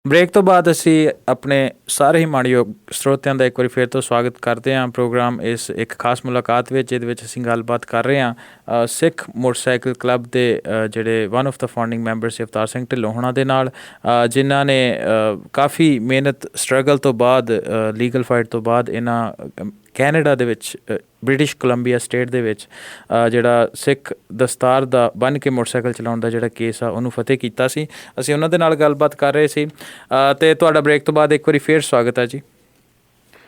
[SPEAKER 2] ਬ੍ਰੇਕ ਤੋਂ ਬਾਅਦ ਅਸੀਂ ਆਪਣੇ ਸਾਰੇ ਹੀ ਮਾਣਯੋਗ ਸਰੋਤਿਆਂ ਦਾ ਇੱਕ ਵਾਰੀ ਫਿਰ ਤੋਂ ਸਵਾਗਤ ਕਰਦੇ ਹਾਂ ਪ੍ਰੋਗਰਾਮ ਇਸ ਇੱਕ ਖਾਸ ਮੁਲਾਕਾਤ ਵਿੱਚ ਜਿਹਦੇ ਵਿੱਚ ਅਸੀਂ ਗੱਲਬਾਤ ਕਰ ਰਹੇ ਹਾਂ ਸਿੱਖ ਮੋਟਰਸਾਈਕਲ ਕਲੱਬ ਦੇ ਜਿਹੜੇ one of the founding member ਸੀ ਅਵਤਾਰ ਸਿੰਘ ਢਿੱਲੋਂ ਹੋਣਾ ਦੇ ਨਾਲ ਜਿਨ੍ਹਾਂ ਨੇ ਕਾਫੀ ਮਿਹਨਤ ਸਟਰਗਲ ਤੋਂ ਬਾਅਦ ਲੀਗਲ ਫਾਈਟ ਤੋਂ ਬਾਅਦ ਇਹਨਾਂ ਕੈਨੇਡਾ ਦੇ ਵਿੱਚ ਬ੍ਰਿਟਿਸ਼ ਕੋਲੰਬੀਆ ਸਟੇਟ ਦੇ ਵਿੱਚ ਜਿਹੜਾ ਸਿੱਖ ਦਸਤਾਰ ਦਾ ਬੰਨ੍ਹ ਕੇ ਮੋਟਰਸਾਈਕਲ ਚਲਾਉਣ ਦਾ ਜਿਹੜਾ ਕੇਸ ਆ ਉਹਨੂੰ ਫਤਿਹ ਕੀਤਾ ਸੀ। ਅਸੀਂ ਉਹਨਾਂ ਦੇ ਨਾਲ ਗੱਲਬਾਤ ਕਰ ਰਹੇ ਸੀ ਅਤੇ ਤੁਹਾਡਾ ਬ੍ਰੇਕ ਤੋਂ ਬਾਅਦ ਇੱਕ ਵਾਰੀ ਫਿਰ ਸਵਾਗਤ ਹੈ ਜੀ।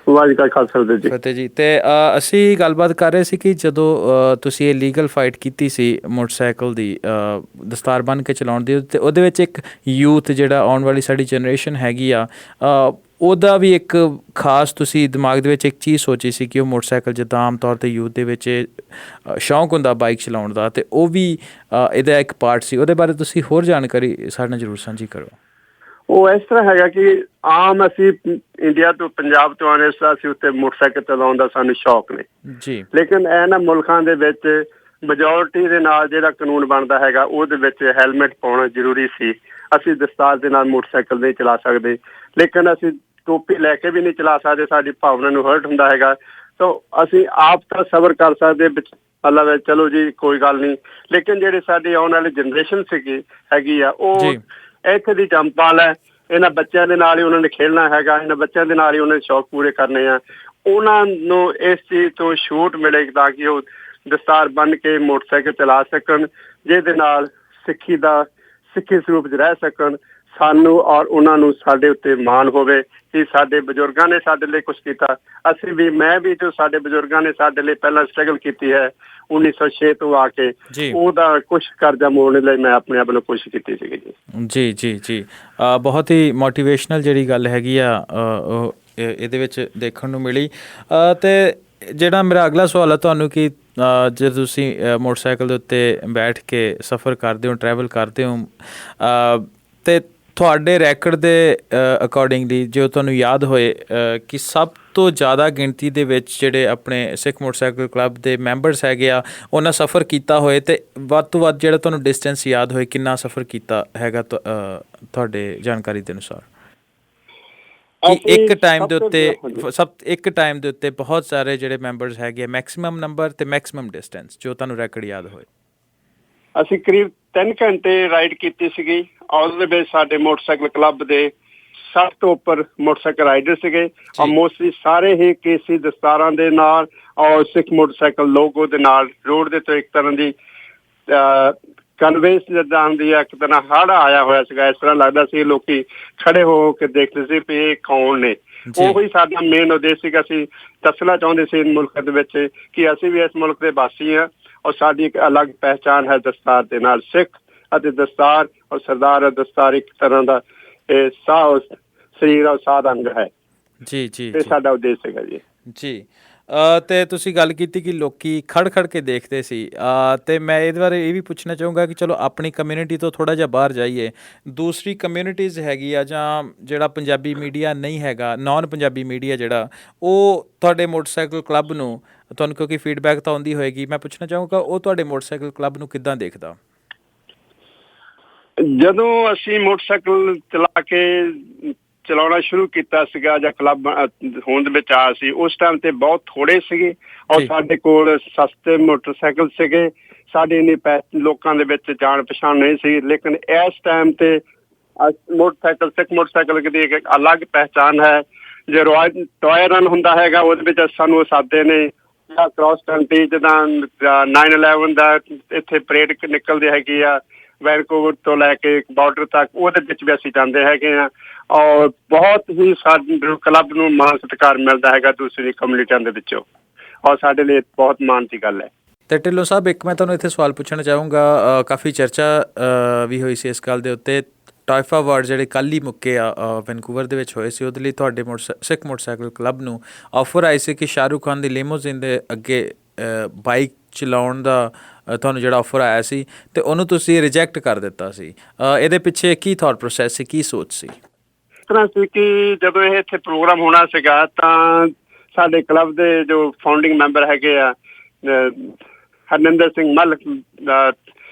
[SPEAKER 3] ਵਾਹਿਗੁਰੂ ਕਾ ਖਾਲਸਾ ਜੀ
[SPEAKER 2] ਫਤਿਹ ਜੀ। ਅਤੇ ਅਸੀਂ ਗੱਲਬਾਤ ਕਰ ਰਹੇ ਸੀ ਕਿ ਜਦੋਂ ਤੁਸੀਂ ਇਹ ਲੀਗਲ ਫਾਈਟ ਕੀਤੀ ਸੀ ਮੋਟਰਸਾਈਕਲ ਦੀ ਦਸਤਾਰ ਬੰਨ੍ਹ ਕੇ ਚਲਾਉਣ ਦੀ ਅਤੇ ਉਹਦੇ ਵਿੱਚ ਇੱਕ ਯੂਥ ਜਿਹੜਾ ਆਉਣ ਵਾਲੀ ਸਾਡੀ ਜਨਰੇਸ਼ਨ ਹੈਗੀ ਆ ਉਹਦਾ ਵੀ ਇੱਕ ਖਾਸ ਤੁਸੀਂ ਦਿਮਾਗ ਦੇ ਵਿੱਚ ਇੱਕ ਚੀਜ਼ ਸੋਚੀ ਸੀ ਕਿ ਉਹ ਮੋਟਰਸਾਈਕਲ ਜਿੱਦਾਂ ਆਮ ਤੌਰ 'ਤੇ ਯੂਥ ਦੇ ਵਿੱਚ ਸ਼ੌਂਕ ਹੁੰਦਾ ਬਾਈਕ ਚਲਾਉਣ ਦਾ ਅਤੇ ਉਹ ਵੀ ਇਹਦਾ ਇੱਕ ਪਾਰਟ ਸੀ। ਉਹਦੇ ਬਾਰੇ ਤੁਸੀਂ ਹੋਰ ਜਾਣਕਾਰੀ ਸਾਡੇ ਨਾਲ ਜ਼ਰੂਰ ਸਾਂਝੀ ਕਰੋ।
[SPEAKER 3] ਉਹ ਇਸ ਤਰ੍ਹਾਂ ਹੈਗਾ ਕਿ ਆਮ ਅਸੀਂ ਇੰਡੀਆ ਤੋਂ ਪੰਜਾਬ ਤੋਂ ਆਉਣੇ ਅਸੀਂ ਉੱਤੇ ਮੋਟਰਸਾਈਕਲ ਚਲਾਉਣ ਦਾ ਸਾਨੂੰ ਸ਼ੌਕ ਨੇ
[SPEAKER 2] ਜੀ,
[SPEAKER 3] ਲੇਕਿਨ ਇਹਨਾਂ ਮੁਲਕਾਂ ਦੇ ਵਿੱਚ ਮੈਜੋਰਟੀ ਦੇ ਨਾਲ ਜਿਹੜਾ ਕਾਨੂੰਨ ਬਣਦਾ ਹੈਗਾ ਉਹਦੇ ਵਿੱਚ ਹੈਲਮਟ ਪਾਉਣਾ ਜ਼ਰੂਰੀ ਸੀ। ਅਸੀਂ ਦਸਤਾਰ ਦੇ ਨਾਲ ਮੋਟਰਸਾਈਕਲ ਨਹੀਂ ਚਲਾ ਸਕਦੇ, ਲੇਕਿਨ ਅਸੀਂ ਟੋਪੀ ਲੈ ਕੇ ਵੀ ਨਹੀਂ ਚਲਾ ਸਕਦੇ, ਸਾਡੀ ਭਾਵਨਾ ਨੂੰ ਹਰਟ ਹੁੰਦਾ ਹੈਗਾ। ਤਾਂ ਅਸੀਂ ਆਪ ਤਾਂ ਸਬਰ ਕਰ ਸਕਦੇ ਵਿੱਚ ਅੱਲਾ ਵਿੱਚ ਚਲੋ ਜੀ ਕੋਈ ਗੱਲ ਨਹੀਂ, ਲੇਕਿਨ ਜਿਹੜੇ ਸਾਡੀ ਆਉਣ ਵਾਲੀ ਜਨਰੇਸ਼ਨ ਹੈਗੀ ਆ ਉਹ ਇੱਥੇ ਦੀ ਜੰਮਪਲ ਹੈ। ਇਹਨਾਂ ਬੱਚਿਆਂ ਦੇ ਨਾਲ ਹੀ ਉਹਨਾਂ ਨੇ ਖੇਡਣਾ ਹੈਗਾ, ਇਹਨਾਂ ਬੱਚਿਆਂ ਦੇ ਨਾਲ ਹੀ ਉਹਨਾਂ ਦੇ ਸ਼ੌਕ ਪੂਰੇ ਕਰਨੇ ਆ। ਉਹਨਾਂ ਨੂੰ ਇਸ ਚੀਜ਼ ਤੋਂ ਛੂਟ ਮਿਲੇ ਤਾਂ ਕਿ ਉਹ ਦਸਤਾਰ ਬੰਨ੍ਹ ਕੇ ਮੋਟਰਸਾਈਕਲ ਚਲਾ ਸਕਣ, ਜਿਹਦੇ ਨਾਲ ਸਿੱਖੀ ਸਰੂਪ 'ਚ ਰਹਿ ਸਕਣ। ਸਾਨੂੰ ਔਰ ਉਹਨਾਂ ਨੂੰ ਸਾਡੇ ਉੱਤੇ ਮਾਣ ਹੋਵੇ ਕਿ ਸਾਡੇ ਬਜ਼ੁਰਗਾਂ ਨੇ ਸਾਡੇ ਲਈ ਕੁਛ ਕੀਤਾ। ਅਸੀਂ ਵੀ ਮੈਂ ਵੀ ਜੋ ਸਾਡੇ ਬਜ਼ੁਰਗਾਂ ਨੇ ਸਾਡੇ ਲਈ ਪਹਿਲਾਂ ਸਟਰਗਲ ਕੀਤੀ ਹੈ 1906 ਤੋਂ ਆ ਕੇ, ਉਹਦਾ ਕੁਛ ਕਰਜ਼ਾ ਮੋੜਨ ਲਈ ਮੈਂ ਆਪਣੇ ਆਪ ਨੂੰ ਕੋਸ਼ਿਸ਼ ਕੀਤੀ ਸੀਗੀ ਜੀ।
[SPEAKER 2] ਜੀ ਬਹੁਤ ਹੀ ਮੋਟੀਵੇਸ਼ਨਲ ਜਿਹੜੀ ਗੱਲ ਹੈਗੀ ਆ ਉਹ ਇਹਦੇ ਵਿੱਚ ਦੇਖਣ ਨੂੰ ਮਿਲੀ। ਅਤੇ ਜਿਹੜਾ ਮੇਰਾ ਅਗਲਾ ਸਵਾਲ ਹੈ ਤੁਹਾਨੂੰ ਕਿ ਜੇ ਤੁਸੀਂ ਮੋਟਰਸਾਈਕਲ ਦੇ ਉੱਤੇ ਬੈਠ ਕੇ ਸਫ਼ਰ ਕਰਦੇ ਹੋ, ਟਰੈਵਲ ਕਰਦੇ ਹੋ ਅਤੇ ਤੁਹਾਡੇ ਰੈਕਡ ਦੇ ਅਕੋਰਡਿੰਗਲੀ ਜੋ ਤੁਹਾਨੂੰ ਯਾਦ ਹੋਏ ਕਿ ਸਭ ਤੋਂ ਜ਼ਿਆਦਾ ਗਿਣਤੀ ਦੇ ਵਿੱਚ ਜਿਹੜੇ ਆਪਣੇ ਸਿੱਖ ਮੋਟਰਸਾਈਕਲ ਕਲੱਬ ਦੇ ਮੈਂਬਰਸ ਹੈਗੇ ਆ ਉਹਨਾਂ ਸਫ਼ਰ ਕੀਤਾ ਹੋਏ ਅਤੇ ਵੱਧ ਤੋਂ ਵੱਧ ਜਿਹੜਾ ਤੁਹਾਨੂੰ ਡਿਸਟੈਂਸ ਯਾਦ ਹੋਏ ਕਿੰਨਾ ਸਫ਼ਰ ਕੀਤਾ ਹੈਗਾ ਤੁਹਾਡੇ ਜਾਣਕਾਰੀ ਦੇ ਅਨੁਸਾਰ? ਇੱਕ ਟਾਈਮ ਦੇ ਉੱਤੇ ਬਹੁਤ ਸਾਰੇ ਜਿਹੜੇ ਮੈਂਬਰਸ ਹੈਗੇ ਮੈਕਸੀਮਮ ਨੰਬਰ ਅਤੇ ਮੈਕਸੀਮਮ ਡਿਸਟੈਂਸ ਜੋ ਤੁਹਾਨੂੰ ਰੈਕਡ ਯਾਦ ਹੋਏ?
[SPEAKER 3] ਅਸੀਂ ਕਰੀਬ 3 ਘੰਟੇ ਰਾਈਡ ਕੀਤੀ ਸੀਗੀ। ਉਹਦੇ ਵਿੱਚ ਸਾਡੇ ਮੋਟਰਸਾਈਕਲ ਕਲੱਬ ਦੇ 60 ਤੋਂ ਉੱਪਰ ਮੋਟਰਸਾਈਕਲ ਰਾਈਡਰ ਸੀਗੇ ਔਰ ਮੋਸਟਲੀ ਸਾਰੇ ਹੀ ਕੇਸੀ ਦਸਤਾਰਾਂ ਦੇ ਨਾਲ ਔਰ ਸਿੱਖ ਮੋਟਰਸਾਈਕਲ ਲੋਗੋ ਦੇ ਨਾਲ ਰੋਡ ਦੇ ਤੋਂ ਇੱਕ ਤਰ੍ਹਾਂ ਦੀ ਕਨਵੇਂਸ ਜਿੱਦਾਂ ਹੁੰਦੀ ਹੈ, ਇੱਕ ਤਰ੍ਹਾਂ ਹੜ੍ਹ ਆਇਆ ਹੋਇਆ ਸੀਗਾ। ਇਸ ਤਰ੍ਹਾਂ ਲੱਗਦਾ ਸੀ ਲੋਕੀ ਖੜੇ ਹੋ ਕੇ ਦੇਖਦੇ ਸੀ ਵੀ ਇਹ ਕੌਣ ਨੇ। ਉਹੀ ਸਾਡਾ ਮੇਨ ਉਦੇਸ਼ ਸੀਗਾ। ਅਸੀਂ ਦੱਸਣਾ ਚਾਹੁੰਦੇ ਸੀ ਮੁਲਕ ਦੇ ਵਿੱਚ ਕਿ ਅਸੀਂ ਵੀ ਇਸ ਮੁਲਕ ਦੇ ਵਾਸੀ ਹਾਂ ਔਰ ਸਾਡੀ ਇੱਕ ਅਲੱਗ ਪਹਿਚਾਣ ਹੈ ਦਸਤਾਰ ਦੇ ਨਾਲ। ਸਿੱਖ ਅਤੇ ਦਸਤਾਰ ਔਰ ਸਰਦਾਰ ਦਸਤਾਰ ਇੱਕ ਤਰ੍ਹਾਂ ਦਾ ਸਾਹ ਸਰੀਰ ਔਰ ਸਾਹ ਦਾ ਅੰਗ ਹੈ।
[SPEAKER 2] ਜੀ ਜੀ
[SPEAKER 3] ਤੇ ਸਾਡਾ ਉਦੇਸ਼ ਹੈਗਾ ਜੀ।
[SPEAKER 2] ਜੀ ਤੇ ਤੁਸੀਂ ਗੱਲ ਕੀਤੀ ਕਿ ਲੋਕੀ ਖੜ ਕੇ ਦੇਖਦੇ ਸੀ, ਤੇ ਮੈਂ ਇਹਦੇ ਬਾਰੇ ਇਹ ਵੀ ਪੁੱਛਣਾ ਚਾਹੂੰਗਾ ਕਿ ਚਲੋ ਆਪਣੀ ਕਮਿਊਨਿਟੀ ਤੋਂ ਥੋੜ੍ਹਾ ਜਿਹਾ ਬਾਹਰ ਜਾਈਏ, ਦੂਸਰੀ ਕਮਿਊਨਿਟੀਜ਼ ਹੈਗੀ ਆ ਜਾਂ ਜਿਹੜਾ ਪੰਜਾਬੀ ਮੀਡੀਆ ਨਹੀਂ ਹੈਗਾ, ਨਾਨ ਪੰਜਾਬੀ ਮੀਡੀਆ ਜਿਹੜਾ, ਉਹ ਤੁਹਾਡੇ ਮੋਟਰਸਾਈਕਲ ਕਲੱਬ ਨੂੰ, ਤੁਹਾਨੂੰ ਕਿਉਂਕਿ ਫੀਡਬੈਕ ਤਾਂ ਆਉਂਦੀ ਹੋਏਗੀ, ਮੈਂ ਪੁੱਛਣਾ ਚਾਹੂੰਗਾ ਉਹ ਤੁਹਾਡੇ ਮੋਟਰਸਾਈਕਲ ਕਲੱਬ ਨੂੰ ਕਿੱਦਾਂ ਦੇਖਦਾ?
[SPEAKER 3] ਜਦੋਂ ਅਸੀਂ ਮੋਟਰਸਾਈਕਲ ਚਲਾਉਣਾ ਸ਼ੁਰੂ ਕੀਤਾ ਸੀਗਾ ਜਾਂ ਕਲੱਬ ਹੋਂਦ ਵਿੱਚ ਆਇਆ ਸੀ, ਉਸ ਟਾਈਮ ਤੇ ਬਹੁਤ ਥੋੜੇ ਸੀਗੇ ਔਰ ਸਾਡੇ ਕੋਲ ਸਸਤੇ ਮੋਟਰਸਾਈਕਲ ਸੀਗੇ, ਸਾਡੇ ਇੰਨੇ ਲੋਕਾਂ ਦੇ ਵਿੱਚ ਜਾਣ ਪਛਾਣ ਨਹੀਂ ਸੀ। ਲੇਕਿਨ ਇਸ ਟਾਈਮ ਤੇ ਮੋਟਰਸਾਈਕਲ, ਸਿੱਖ ਮੋਟਰਸਾਈਕਲ ਦੀ ਇੱਕ ਅਲੱਗ ਪਹਿਚਾਣ ਹੈ। ਜੇ ਟੋਏ ਰਨ ਹੁੰਦਾ ਹੈਗਾ ਉਹਦੇ ਵਿੱਚ ਸਾਨੂੰ ਸਾਦੇ ਨੇ, ਜਾਂ ਕ੍ਰਾਸ ਕੰਟਰੀ ਜਿੱਦਾਂ 9/11 ਦਾ ਇੱਥੇ ਪਰੇਡ ਨਿਕਲਦੀ ਹੈਗੀ ਆ ਵੈਨਕੂਵਰ ਤੋਂ ਲੈ ਕੇ ਬਾਰਡਰ ਤੱਕ, ਉਹਦੇ ਵਿੱਚ ਵੀ ਅਸੀਂ ਜਾਂਦੇ ਹੈਗੇ ਹਾਂ ਔਰ ਬਹੁਤ ਹੀ ਸਾਡੇ ਕਲੱਬ ਨੂੰ ਮਾਣ ਸਤਿਕਾਰ ਮਿਲਦਾ ਹੈਗਾ ਦੂਸਰੀ ਕਮਿਊਨਿਟੀਆਂ ਦੇ ਵਿੱਚੋਂ, ਔਰ ਸਾਡੇ ਲਈ ਬਹੁਤ ਮਾਣ ਦੀ ਗੱਲ ਹੈ।
[SPEAKER 2] ਅਤੇ ਢਿੱਲੋਂ ਸਾਹਿਬ, ਇੱਕ ਮੈਂ ਤੁਹਾਨੂੰ ਇੱਥੇ ਸਵਾਲ ਪੁੱਛਣਾ ਚਾਹੂੰਗਾ, ਕਾਫੀ ਚਰਚਾ ਵੀ ਹੋਈ ਸੀ ਇਸ ਗੱਲ ਦੇ ਉੱਤੇ, ਟਾਈਫਾ ਅਵਾਰਡ ਜਿਹੜੇ ਕੱਲ੍ਹ ਹੀ ਮੁੱਕੇ ਆ ਵੈਨਕੂਵਰ ਦੇ ਵਿੱਚ ਹੋਏ ਸੀ, ਉਹਦੇ ਲਈ ਤੁਹਾਡੇ ਸਿੱਖ ਮੋਟਰਸਾਈਕਲ ਕਲੱਬ ਨੂੰ ਆਫਰ ਆਈ ਸੀ ਕਿ ਸ਼ਾਹਰੁਖ ਖਾਨ ਦੀ ਲਿਮੋਜ਼ਿਨ ਦੇ ਅੱਗੇ ਬਾਈਕ ਚਲਾਉਣ ਦਾ ਤੁਹਾਨੂੰ ਜਿਹੜਾ ਆਫਰ ਆਇਆ ਸੀ ਅਤੇ ਉਹਨੂੰ ਤੁਸੀਂ ਰਿਜੈਕਟ ਕਰ ਦਿੱਤਾ ਸੀ। ਇਹਦੇ ਪਿੱਛੇ ਕੀ ਥਾਟ ਪ੍ਰੋਸੈਸ ਸੀ, ਕੀ ਸੋਚ ਸੀ?
[SPEAKER 3] ਇਸ ਤਰ੍ਹਾਂ ਸੀ ਕਿ ਜਦੋਂ ਇਹ ਇੱਥੇ ਪ੍ਰੋਗਰਾਮ ਹੋਣਾ ਸੀਗਾ ਤਾਂ ਸਾਡੇ ਕਲੱਬ ਦੇ ਜੋ ਫਾਊਂਡਿੰਗ ਮੈਂਬਰ ਹੈਗੇ ਆ ਹਰਨਿੰਦਰ ਸਿੰਘ ਮੱਲ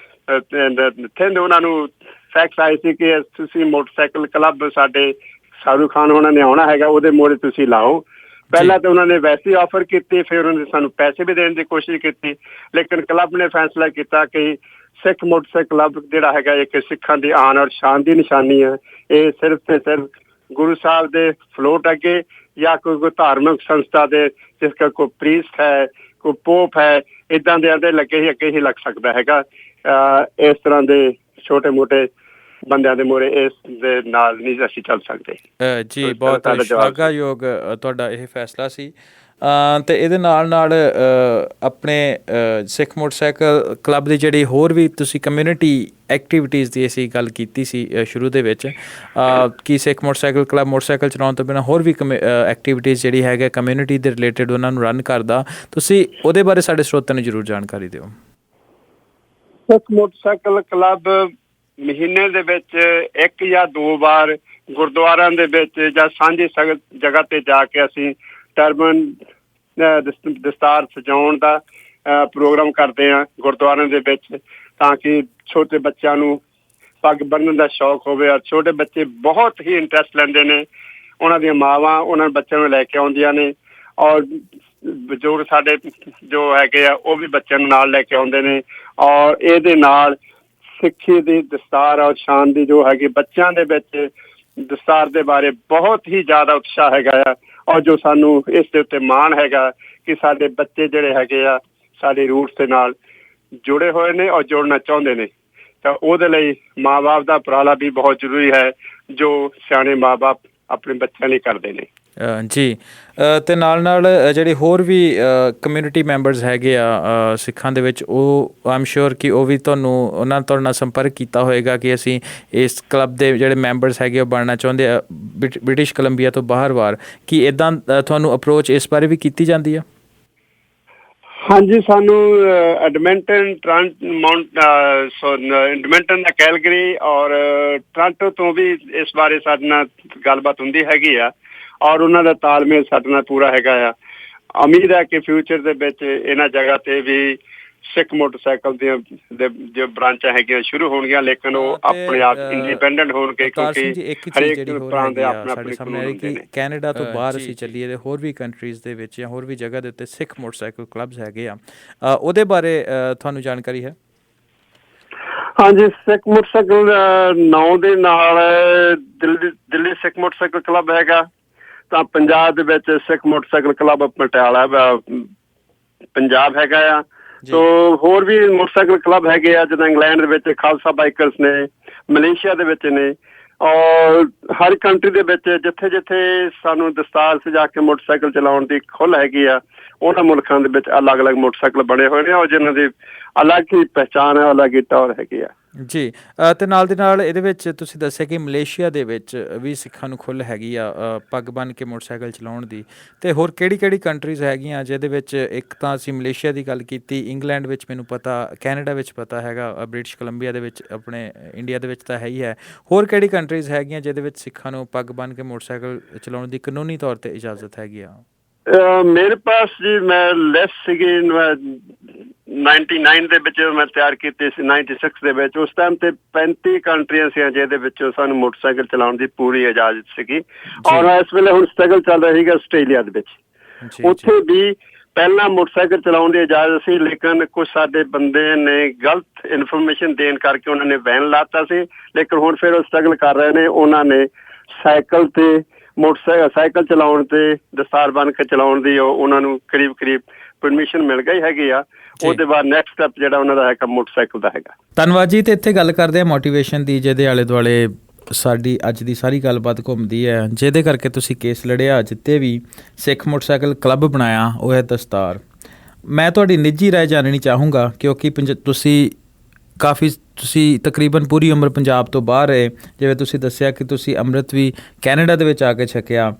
[SPEAKER 3] ਥਿੰਦ, ਉਹਨਾਂ ਨੂੰ ਫੈਕਸ ਆਏ ਸੀ ਕਿ ਤੁਸੀਂ ਮੋਟਰਸਾਈਕਲ ਕਲੱਬ ਸਾਡੇ ਸ਼ਾਹਰੁਖ ਖਾਨ ਉਹਨਾਂ ਨੇ ਆਉਣਾ ਹੈਗਾ, ਉਹਦੇ ਮੋਹਰੇ ਤੁਸੀਂ ਲਾਓ। ਪਹਿਲਾਂ ਤਾਂ ਉਹਨਾਂ ਨੇ ਵੈਸੇ ਹੀ ਆਫਰ ਕੀਤੀ, ਫਿਰ ਉਹਨਾਂ ਨੇ ਸਾਨੂੰ ਪੈਸੇ ਵੀ ਦੇਣ ਦੀ ਕੋਸ਼ਿਸ਼ ਕੀਤੀ, ਲੇਕਿਨ ਕਲੱਬ ਨੇ ਫੈਸਲਾ ਕੀਤਾ ਕਿ ਸਿੱਖ ਮੋਟਰਸਾਈਕਲ ਕਲੱਬ ਜਿਹੜਾ ਹੈਗਾ ਇੱਕ ਸਿੱਖਾਂ ਦੀ ਆਨ ਔਰ ਸ਼ਾਨ ਦੀ ਨਿਸ਼ਾਨੀ ਹੈ। ਇਹ ਸਿਰਫ ਤੇ ਸਿਰਫ ਗੁਰੂ ਸਾਹਿਬ ਦੇ ਫਲੋਟ ਅੱਗੇ ਜਾਂ ਕੋਈ ਧਾਰਮਿਕ ਸੰਸਥਾ ਦੇ, ਜਿਸ ਦਾ ਕੋਈ ਪ੍ਰੀਸਟ ਹੈ, ਕੋਈ ਪੋਪ ਹੈ, ਇੱਦਾਂ ਦੇ ਲੱਗੇ ਹੀ ਅੱਗੇ ਹੀ ਲੱਗ ਸਕਦਾ ਹੈਗਾ। ਇਸ ਤਰ੍ਹਾਂ ਦੇ ਛੋਟੇ ਮੋਟੇ ਬੰਦਿਆਂ ਦੇ ਮੂਹਰੇ ਇਸ ਦੇ ਨਾਲ ਨਹੀਂ ਅਸੀਂ ਚੱਲ ਸਕਦੇ।
[SPEAKER 2] ਜੀ, ਬਹੁਤ ਸ਼ਲਾਘਾਯੋਗ ਤੁਹਾਡਾ ਇਹ ਫੈਸਲਾ ਸੀ। ਅਤੇ ਇਹਦੇ ਨਾਲ ਆਪਣੇ ਸਿੱਖ ਮੋਟਰਸਾਈਕਲ ਕਲੱਬ ਦੀ ਜਿਹੜੀ ਹੋਰ ਵੀ ਤੁਸੀਂ ਕਮਿਊਨਿਟੀ ਐਕਟੀਵਿਟੀਜ਼ ਦੀ ਅਸੀਂ ਗੱਲ ਕੀਤੀ ਸੀ ਸ਼ੁਰੂ ਦੇ ਵਿੱਚ, ਕਿ ਸਿੱਖ ਮੋਟਰਸਾਈਕਲ ਕਲੱਬ ਮੋਟਰਸਾਈਕਲ ਚਲਾਉਣ ਤੋਂ ਬਿਨਾਂ ਹੋਰ ਵੀ ਐਕਟੀਵਿਟੀਜ਼ ਜਿਹੜੀ ਹੈਗਾ ਕਮਿਊਨਿਟੀ ਦੇ ਰਿਲੇਟਿਡ ਉਹਨਾਂ ਨੂੰ ਰਨ ਕਰਦਾ, ਤੁਸੀਂ ਉਹਦੇ ਬਾਰੇ ਸਾਡੇ ਸਰੋਤਿਆਂ ਨੂੰ ਜ਼ਰੂਰ ਜਾਣਕਾਰੀ ਦਿਓ।
[SPEAKER 3] ਸਿੱਖ ਮੋਟਰਸਾਈਕਲ ਕਲੱਬ ਮਹੀਨੇ ਦੇ ਵਿੱਚ 1 ਜਾਂ 2 ਵਾਰ ਗੁਰਦੁਆਰਿਆਂ ਦੇ ਵਿੱਚ ਜਾਂ ਸਾਂਝੀ ਜਗ੍ਹਾ ਤੇ ਜਾ ਕੇ ਅਸੀਂ ਟਰਬਨ ਦਸਤਾਰ ਸਜਾਉਣ ਦਾ ਪ੍ਰੋਗਰਾਮ ਕਰਦੇ ਹਾਂ ਗੁਰਦੁਆਰਿਆਂ ਦੇ ਵਿੱਚ, ਤਾਂ ਕਿ ਛੋਟੇ ਬੱਚਿਆਂ ਨੂੰ ਪੱਗ ਬੰਨ੍ਹਣ ਦਾ ਸ਼ੌਕ ਹੋਵੇ। ਔਰ ਛੋਟੇ ਬੱਚੇ ਬਹੁਤ ਹੀ ਇੰਟਰਸਟ ਲੈਂਦੇ ਨੇ, ਉਹਨਾਂ ਦੀਆਂ ਮਾਵਾਂ ਉਹਨਾਂ ਬੱਚਿਆਂ ਨੂੰ ਲੈ ਕੇ ਆਉਂਦੀਆਂ ਨੇ, ਔਰ ਬਜ਼ੁਰਗ ਸਾਡੇ ਜੋ ਹੈਗੇ ਆ ਉਹ ਵੀ ਬੱਚਿਆਂ ਨੂੰ ਨਾਲ ਲੈ ਕੇ ਆਉਂਦੇ ਨੇ। ਔਰ ਇਹਦੇ ਨਾਲ ਸਿੱਖੀ ਦੀ ਦਸਤਾਰ ਔਰ ਸ਼ਾਨ ਦੀ ਜੋ ਹੈਗੀ ਬੱਚਿਆਂ ਦੇ ਵਿੱਚ ਦਸਤਾਰ ਦੇ ਬਾਰੇ ਬਹੁਤ ਹੀ ਜ਼ਿਆਦਾ ਉਤਸ਼ਾਹ ਹੈਗਾ ਆ, ਔਰ ਜੋ ਸਾਨੂੰ ਇਸ ਦੇ ਉੱਤੇ ਮਾਣ ਹੈਗਾ ਕਿ ਸਾਡੇ ਬੱਚੇ ਜਿਹੜੇ ਹੈਗੇ ਆ ਸਾਡੇ ਰੂਟਸ ਦੇ ਨਾਲ ਜੁੜੇ ਹੋਏ ਨੇ ਔਰ ਜੁੜਨਾ ਚਾਹੁੰਦੇ ਨੇ। ਤਾਂ ਉਹਦੇ ਲਈ ਮਾਂ ਬਾਪ ਦਾ ਉਪਰਾਲਾ ਵੀ ਬਹੁਤ ਜ਼ਰੂਰੀ ਹੈ, ਜੋ ਸਿਆਣੇ ਮਾਂ ਬਾਪ ਆਪਣੇ ਬੱਚਿਆਂ ਲਈ ਕਰਦੇ ਨੇ।
[SPEAKER 2] ਜੀ, ਅਤੇ ਨਾਲ ਜਿਹੜੇ ਹੋਰ ਵੀ ਕਮਿਊਨਿਟੀ ਮੈਂਬਰਸ ਹੈਗੇ ਆ ਸਿੱਖਾਂ ਦੇ ਵਿੱਚ, ਉਹ ਆਈ ਐਮ ਸ਼ੋਰ ਕਿ ਉਹ ਵੀ ਉਹਨਾਂ ਤੁਹਾਡੇ ਨਾਲ ਸੰਪਰਕ ਕੀਤਾ ਹੋਏਗਾ ਕਿ ਅਸੀਂ ਇਸ ਕਲੱਬ ਦੇ ਜਿਹੜੇ ਮੈਂਬਰਸ ਹੈਗੇ ਉਹ ਬਣਨਾ ਚਾਹੁੰਦੇ ਆ ਬ੍ਰਿਟਿਸ਼ ਕੋਲੰਬੀਆ ਤੋਂ ਬਾਹਰ, ਕਿ ਇੱਦਾਂ ਤੁਹਾਨੂੰ ਅਪਰੋਚ ਇਸ ਬਾਰੇ ਵੀ ਕੀਤੀ ਜਾਂਦੀ ਆ?
[SPEAKER 3] ਹਾਂਜੀ, ਸਾਨੂੰ ਐਡਮਿੰਟਨ ਦਾ ਕੈਲਗਰੀ ਔਰ ਟੋਰਾਂਟੋ ਤੋਂ ਵੀ ਇਸ ਬਾਰੇ ਸਾਡੇ ਨਾਲ ਗੱਲਬਾਤ ਹੁੰਦੀ ਹੈਗੀ ਆ, ਔਰ ਉਹਨਾਂ ਦਾ ਤਾਲਮੇਲ ਸਾਡੇ ਨਾਲ ਪੂਰਾ ਹੈਗਾ ਆ। ਉਮੀਦ ਹੈ ਕਿ ਫਿਊਚਰ ਦੇ ਵਿੱਚ ਇਹਨਾਂ ਜਗ੍ਹਾ ਤੇ ਵੀ ਸਿੱਖ ਮੋਟਰਸਾਈਕਲ ਦੀਆਂ ਜੋ ਬ੍ਰਾਂਚਾਂ ਹੈਗੀਆਂ ਸ਼ੁਰੂ ਹੋਣਗੀਆਂ, ਲੇਕਿਨ ਉਹ ਆਪਣੇ ਆਪ ਇੰਡੀਪੈਂਡੈਂਟ ਹੋਣਗੇ, ਕਿਉਂਕਿ ਹਰੇਕ ਤਰ੍ਹਾਂ ਦੇ ਆਪਣੇ ਕਾਨੂੰਨ ਹੁੰਦੇ ਨੇ।
[SPEAKER 2] ਕੈਨੇਡਾ ਤੋਂ ਬਾਹਰ ਅਸੀਂ ਚੱਲੀਏ ਤੇ ਹੋਰ ਵੀ ਕੰਟਰੀਜ਼ ਦੇ ਵਿੱਚ ਜਾਂ ਹੋਰ ਵੀ ਜਗ੍ਹਾ ਦੇ ਉੱਤੇ ਸਿੱਖ ਮੋਟਰਸਾਈਕਲ ਕਲੱਬਸ ਹੈਗੇ ਆ, ਉਹਦੇ ਬਾਰੇ ਤੁਹਾਨੂੰ ਜਾਣਕਾਰੀ ਹੈ?
[SPEAKER 3] ਹਾਂਜੀ, ਸਿੱਖ ਮੋਟਰਸਾਈਕਲ ਨਾਂ ਦੇ ਨਾਲ ਦਿੱਲੀ ਸਿੱਖ ਮੋਟਰਸਾਈਕਲ ਕਲੱਬ ਹੈਗਾ, ਤਾਂ ਪੰਜਾਬ ਦੇ ਵਿੱਚ ਸਿੱਖ ਮੋਟਰਸਾਈਕਲ ਕਲੱਬ ਪਟਿਆਲਾ ਪੰਜਾਬ ਹੈਗਾ ਆ। ਤੋ ਹੋਰ ਵੀ ਮੋਟਰਸਾਈਕਲ ਕਲੱਬ ਹੈਗੇ ਆ, ਜਿੱਦਾਂ ਇੰਗਲੈਂਡ ਦੇ ਵਿੱਚ ਖਾਲਸਾ ਬਾਈਕਰਸ ਨੇ, ਮਲੇਸ਼ੀਆ ਦੇ ਵਿੱਚ ਨੇ, ਔਰ ਹਰ ਕੰਟਰੀ ਦੇ ਵਿੱਚ ਜਿੱਥੇ ਜਿੱਥੇ ਸਾਨੂੰ ਦਸਤਾਰ ਸਜਾ ਕੇ ਮੋਟਰਸਾਈਕਲ ਚਲਾਉਣ ਦੀ ਖੁੱਲ੍ਹ ਹੈਗੀ ਆ, ਉਹਨਾਂ ਮੁਲਕਾਂ ਦੇ ਵਿੱਚ ਅਲੱਗ ਅਲੱਗ ਮੋਟਰਸਾਈਕਲ ਬਣੇ ਹੋਏ ਨੇ, ਔਰ ਜਿਹਨਾਂ ਦੀ ਅਲੱਗ ਹੀ ਪਹਿਚਾਣ ਹੈ, ਅਲੱਗ ਹੀ ਟੌਰ ਹੈਗੀ ਆ।
[SPEAKER 2] ਜੀ। ਅਤੇ ਨਾਲ ਦੀ ਨਾਲ ਇਹਦੇ ਵਿੱਚ ਤੁਸੀਂ ਦੱਸਿਆ ਕਿ ਮਲੇਸ਼ੀਆ ਦੇ ਵਿੱਚ ਵੀ ਸਿੱਖਾਂ ਨੂੰ ਖੁੱਲ੍ਹ ਹੈਗੀ ਆ ਪੱਗ ਬੰਨ੍ਹ ਕੇ ਮੋਟਰਸਾਈਕਲ ਚਲਾਉਣ ਦੀ, ਅਤੇ ਹੋਰ ਕਿਹੜੀ ਕੰਟਰੀਜ਼ ਹੈਗੀਆਂ ਜਿਹਦੇ ਵਿੱਚ? ਇੱਕ ਤਾਂ ਅਸੀਂ ਮਲੇਸ਼ੀਆ ਦੀ ਗੱਲ ਕੀਤੀ, ਇੰਗਲੈਂਡ ਵਿੱਚ ਮੈਨੂੰ ਪਤਾ, ਕੈਨੇਡਾ ਵਿੱਚ ਪਤਾ ਹੈਗਾ, ਬ੍ਰਿਟਿਸ਼ ਕੋਲੰਬੀਆ ਦੇ ਵਿੱਚ, ਆਪਣੇ ਇੰਡੀਆ ਦੇ ਵਿੱਚ ਤਾਂ ਹੈ ਹੀ ਹੈ। ਹੋਰ ਕਿਹੜੀ ਕੰਟਰੀਜ਼ ਹੈਗੀਆਂ ਜਿਹਦੇ ਵਿੱਚ ਸਿੱਖਾਂ ਨੂੰ ਪੱਗ ਬੰਨ੍ਹ ਕੇ ਮੋਟਰਸਾਈਕਲ ਚਲਾਉਣ ਦੀ ਕਾਨੂੰਨੀ ਤੌਰ 'ਤੇ ਇਜਾਜ਼ਤ ਹੈਗੀ ਆ?
[SPEAKER 3] ਮੇਰੇ ਪਾਸ ਜੀ ਮੈਂ ਲਿਸਟ ਸੀਗੀ 99 ਦੇ ਵਿੱਚ ਮੈਂ ਤਿਆਰ ਕੀਤੀ ਸੀ, 96 ਦੇ ਵਿੱਚ। ਉਸ ਟਾਈਮ ਤੇ 35 ਕੰਟਰੀਆਂ ਸੀ ਜਿਹਦੇ ਵਿੱਚੋਂ ਸਾਨੂੰ ਮੋਟਰਸਾਈਕਲ ਚਲਾਉਣ ਦੀ ਪੂਰੀ ਇਜਾਜ਼ਤ ਸੀਗੀ। ਔਰ ਇਸ ਵੇਲੇ ਹੁਣ ਸਟਰਗਲ ਚੱਲ ਰਿਹਾ ਸੀਗਾ ਆਸਟ੍ਰੇਲੀਆ ਦੇ ਵਿੱਚ, ਉੱਥੇ ਵੀ ਪਹਿਲਾਂ ਮੋਟਰਸਾਈਕਲ ਚਲਾਉਣ ਦੀ ਇਜਾਜ਼ਤ ਸੀ, ਲੇਕਿਨ ਕੁਛ ਸਾਡੇ ਬੰਦੇ ਨੇ ਗਲਤ ਇਨਫੋਰਮੇਸ਼ਨ ਦੇਣ ਕਰਕੇ ਉਹਨਾਂ ਨੇ ਬੈਨ ਲਾਤਾ ਸੀ। ਲੇਕਿਨ ਹੁਣ ਫਿਰ ਉਹ ਸਟਰਗਲ ਕਰ ਰਹੇ ਨੇ, ਉਹਨਾਂ ਨੇ ਸਾਈਕਲ ਤੇ ਸਾਈਕਲ ਚਲਾਉਣ ਤੇ ਦਸਤਾਰ ਬੰਨ੍ਹ ਕੇ ਚਲਾਉਣ ਦੀ ਉਹਨਾਂ ਨੂੰ ਕਰੀਬ ਪਰਮਿਸ਼ਨ ਮਿਲ ਗਈ ਹੈਗੀ ਆ। ਉਹਦੇ ਬਾਅਦ ਨੈਕਸਟ ਸਟੈਪ ਜਿਹੜਾ ਉਹਨਾਂ ਦਾ ਹੈਗਾ ਮੋਟਰਸਾਈਕਲ ਦਾ ਹੈਗਾ।
[SPEAKER 2] ਧੰਨਵਾਦ ਜੀ। ਤੇ ਇੱਥੇ ਗੱਲ ਕਰਦੇ ਆ ਮੋਟੀਵੇਸ਼ਨ ਦੀ, ਜਿਹਦੇ ਆਲੇ ਦੁਆਲੇ ਸਾਡੀ ਅੱਜ ਦੀ ਸਾਰੀ ਗੱਲਬਾਤ ਘੁੰਮਦੀ ਹੈ, ਜਿਹਦੇ ਕਰਕੇ ਤੁਸੀਂ ਕੇਸ ਲੜਿਆ, ਜਿੱਤੇ ਵੀ ਸਿੱਖ ਮੋਟਰਸਾਈਕਲ ਕਲੱਬ ਬਣਾਇਆ, ਉਹ ਹੈ ਦਸਤਾਰ। ਮੈਂ ਤੁਹਾਡੀ ਨਿੱਜੀ ਰਾਏ ਜਾਣਨੀ ਚਾਹੂੰਗਾ, ਕਿਉਂਕਿ ਤੁਸੀਂ ਤਕਰੀਬਨ ਪੂਰੀ ਉਮਰ ਪੰਜਾਬ ਤੋਂ ਬਾਹਰ ਰਹੇ। ਜਿਵੇਂ ਤੁਸੀਂ ਦੱਸਿਆ ਕਿ ਤੁਸੀਂ ਅੰਮ੍ਰਿਤ ਵੀ ਕੈਨੇਡਾ ਦੇ ਵਿੱਚ ਆ ਕੇ ਛਕਿਆ।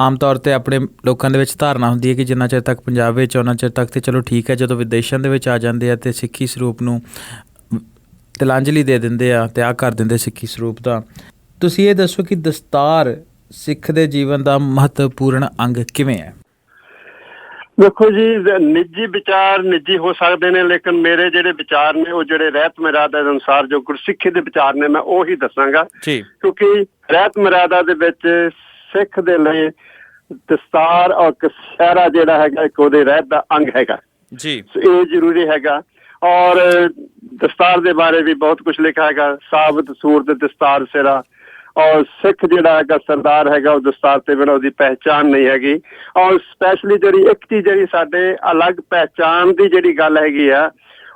[SPEAKER 2] ਆਮ ਤੌਰ 'ਤੇ ਆਪਣੇ ਲੋਕਾਂ ਦੇ ਵਿੱਚ ਧਾਰਨਾ ਹੁੰਦੀ ਹੈ ਕਿ ਜਿੰਨਾ ਚਿਰ ਤੱਕ ਪੰਜਾਬ ਵਿੱਚ ਉਹਨਾਂ ਚਿਰ ਤੱਕ ਤਾਂ ਚਲੋ ਠੀਕ ਹੈ, ਜਦੋਂ ਵਿਦੇਸ਼ਾਂ ਦੇ ਵਿੱਚ ਆ ਜਾਂਦੇ ਆ ਅਤੇ ਸਿੱਖੀ ਸਰੂਪ ਨੂੰ ਤਿਲਾਂਜਲੀ ਦੇ ਦਿੰਦੇ ਆ, ਤਿਆਗ ਕਰ ਦਿੰਦੇ ਸਿੱਖੀ ਸਰੂਪ ਦਾ। ਤੁਸੀਂ ਇਹ ਦੱਸੋ ਕਿ ਦਸਤਾਰ ਸਿੱਖ ਦੇ ਜੀਵਨ ਦਾ ਮਹੱਤਵਪੂਰਨ ਅੰਗ ਕਿਵੇਂ ਹੈ?
[SPEAKER 3] ਦੇਖੋ ਜੀ, ਨਿੱਜੀ ਵਿਚਾਰ ਨਿੱਜੀ ਹੋ ਸਕਦੇ ਨੇ, ਲੇਕਿਨ ਮੇਰੇ ਜਿਹੜੇ ਵਿਚਾਰ ਨੇ ਉਹ ਜਿਹੜੇ ਰਹਿਤ ਮਰਿਆਦਾ ਦੇ ਅਨੁਸਾਰ ਜੋ ਗੁਰਸਿੱਖੀ ਦੇ ਵਿਚਾਰ ਨੇ ਮੈਂ ਉਹੀ ਦੱਸਾਂਗਾ। ਕਿਉਂਕਿ ਰਹਿਤ ਮਰਿਆਦਾ ਦੇ ਵਿੱਚ ਸਿੱਖ ਦੇ ਲਈ ਦਸਤਾਰ ਔਰ ਕਛਹਿਰਾ ਜਿਹੜਾ ਹੈਗਾ ਇੱਕ ਉਹਦੇ ਰਹਿਤ ਦਾ ਅੰਗ ਹੈਗਾ ਜੀ, ਇਹ ਜ਼ਰੂਰੀ ਹੈਗਾ। ਔਰ ਦਸਤਾਰ ਦੇ ਬਾਰੇ ਵੀ ਬਹੁਤ ਕੁਛ ਲਿਖਿਆ ਹੈਗਾ, ਸਾਬਤ ਸੂਰਤ ਦਸਤਾਰ ਸਿਰਾ। ਔਰ ਸਿੱਖ ਜਿਹੜਾ ਹੈਗਾ ਸਰਦਾਰ ਹੈਗਾ, ਉਹ ਦਸਤਾਰ ਤੇ ਬਿਨਾਂ ਉਹਦੀ ਪਹਿਚਾਣ ਨਹੀਂ ਹੈਗੀ। ਔਰ ਸਪੈਸ਼ਲੀ ਜਿਹੜੀ ਇੱਕ ਚੀਜ਼ ਜਿਹੜੀ ਸਾਡੇ ਅਲੱਗ ਪਹਿਚਾਣ ਦੀ ਜਿਹੜੀ ਗੱਲ ਹੈਗੀ ਆ,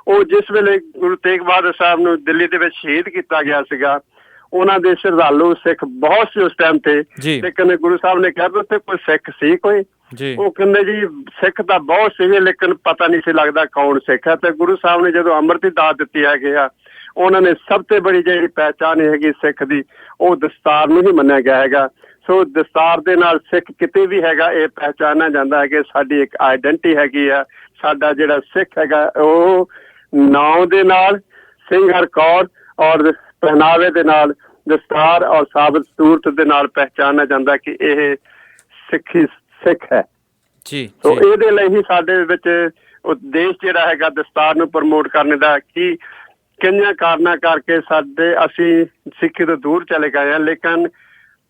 [SPEAKER 3] ਉਹ ਜਿਸ ਵੇਲੇ ਗੁਰੂ ਤੇਗ ਬਹਾਦਰ ਸਾਹਿਬ ਨੂੰ ਦਿੱਲੀ ਦੇ ਵਿੱਚ ਸ਼ਹੀਦ ਕੀਤਾ ਗਿਆ ਸੀਗਾ, ਉਹਨਾਂ ਦੇ ਸ਼ਰਧਾਲੂ ਸਿੱਖ ਬਹੁਤ ਸੀ ਉਸ ਟਾਈਮ ਤੇ, ਲੇਕਿਨ ਗੁਰੂ ਸਾਹਿਬ ਨੇ ਕਿਹਾ ਵੀ ਉੱਥੇ ਕੋਈ ਸਿੱਖ ਸੀ ਕੋਈ? ਉਹ ਕਹਿੰਦੇ ਜੀ ਸਿੱਖ ਤਾਂ ਬਹੁਤ ਸੀਗੇ, ਲੇਕਿਨ ਪਤਾ ਨਹੀਂ ਸੀ ਲੱਗਦਾ ਕੌਣ ਸਿੱਖ ਹੈ। ਤੇ ਗੁਰੂ ਸਾਹਿਬ ਨੇ ਜਦੋਂ ਅੰਮ੍ਰਿਤ ਦੀ ਦਾਤ ਦਿੱਤੀ ਹੈਗੀ ਆ, ਉਹਨਾਂ ਨੇ ਸਭ ਤੋਂ ਬੜੀ ਜਿਹੜੀ ਪਹਿਚਾਣ ਹੈਗੀ ਸਿੱਖ ਦੀ, ਉਹ ਦਸਤਾਰ ਨੂੰ ਹੀ ਮੰਨਿਆ ਗਿਆ ਹੈਗਾ। ਸੋ ਦਸਤਾਰ ਦੇ ਨਾਲ ਸਿੱਖ ਕਿਤੇ ਵੀ ਹੈਗਾ ਇਹ ਪਹਿਚਾਨਿਆ ਜਾਂਦਾ ਹੈ ਕਿ ਸਾਡੀ ਇੱਕ ਆਈਡੈਂਟੀ ਹੈਗੀ ਆ। ਸਾਡਾ ਜਿਹੜਾ ਸਿੱਖ ਹੈਗਾ ਉਹ ਨਾਂ ਦੇ ਨਾਲ, ਸਿੰਘ ਹਰ ਕੌਰ ਔਰ ਪਹਿਨਾਵੇ ਦੇ ਨਾਲ, ਦਸਤਾਰ ਔਰ ਸਾਬਤ ਸੂਰਤ ਦੇ ਨਾਲ ਪਹਿਚਾਨਿਆ ਜਾਂਦਾ ਕਿ ਇਹ ਸਿੱਖ ਹੈ ਜੀ। ਸੋ ਇਹਦੇ ਲਈ ਹੀ ਸਾਡੇ ਵਿੱਚ ਉਦੇਸ਼ ਜਿਹੜਾ ਹੈਗਾ ਦਸਤਾਰ ਨੂੰ ਪ੍ਰਮੋਟ ਕਰਨ ਦਾ, ਕਿ ਕਈਆਂ ਕਾਰਨਾਂ ਕਰਕੇ ਅਸੀਂ ਸਿੱਖੀ ਤੋਂ ਦੂਰ ਚਲੇ ਗਏ ਹਾਂ, ਲੇਕਿਨ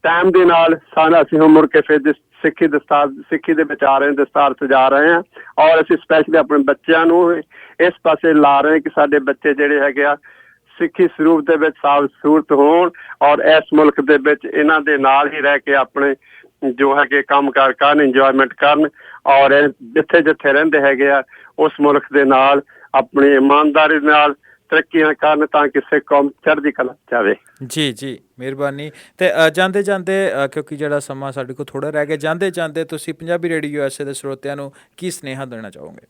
[SPEAKER 3] ਟਾਈਮ ਦੇ ਨਾਲ ਅਸੀਂ ਹੁਣ ਮੁੜ ਕੇ ਫਿਰ ਸਿੱਖੀ ਦੇ ਵਿੱਚ ਆ ਰਹੇ ਹਾਂ, ਦਸਤਾਰ ਸਜਾ ਰਹੇ ਹਾਂ। ਔਰ ਅਸੀਂ ਸਪੈਸ਼ਲੀ ਆਪਣੇ ਬੱਚਿਆਂ ਨੂੰ ਇਸ ਪਾਸੇ ਲਾ ਰਹੇ ਹਾਂ ਕਿ ਸਾਡੇ ਬੱਚੇ ਜਿਹੜੇ ਹੈਗੇ ਆ ਸਿੱਖੀ ਸਰੂਪ ਦੇ ਵਿੱਚ ਸਾਬਤ ਸੂਰਤ ਹੋਣ, ਔਰ ਇਸ ਮੁਲਕ ਦੇ ਵਿੱਚ ਇਹਨਾਂ ਦੇ ਨਾਲ ਹੀ ਰਹਿ ਕੇ ਆਪਣੇ ਜੋ ਹੈਗੇ ਕੰਮ ਕਾਰ ਕਰਨ, ਇੰਜੋਏਮੈਂਟ ਕਰਨ, ਔਰ ਜਿੱਥੇ ਜਿੱਥੇ ਰਹਿੰਦੇ ਹੈਗੇ ਆ ਉਸ ਮੁਲਕ ਦੇ ਨਾਲ ਆਪਣੀ ਇਮਾਨਦਾਰੀ ਨਾਲ ਤਰੱਕੀਆਂ ਕਰਨ, ਤਾਂ ਕਿ ਸਿੱਖ ਕੌਮ ਚੜ੍ਹਦੀ ਕਲਾ ਜਾਵੇ। ਜੀ ਮਿਹਰਬਾਨੀ। ਅਤੇ ਜਾਂਦੇ ਕਿਉਂਕਿ ਜਿਹੜਾ ਸਮਾਂ ਸਾਡੇ ਕੋਲ ਥੋੜ੍ਹਾ ਰਹਿ ਗਿਆ, ਜਾਂਦੇ ਤੁਸੀਂ ਪੰਜਾਬੀ ਰੇਡੀਓ USA ਦੇ ਸਰੋਤਿਆਂ ਨੂੰ ਕੀ ਸੁਨੇਹਾ ਦੇਣਾ ਚਾਹੋਗੇ?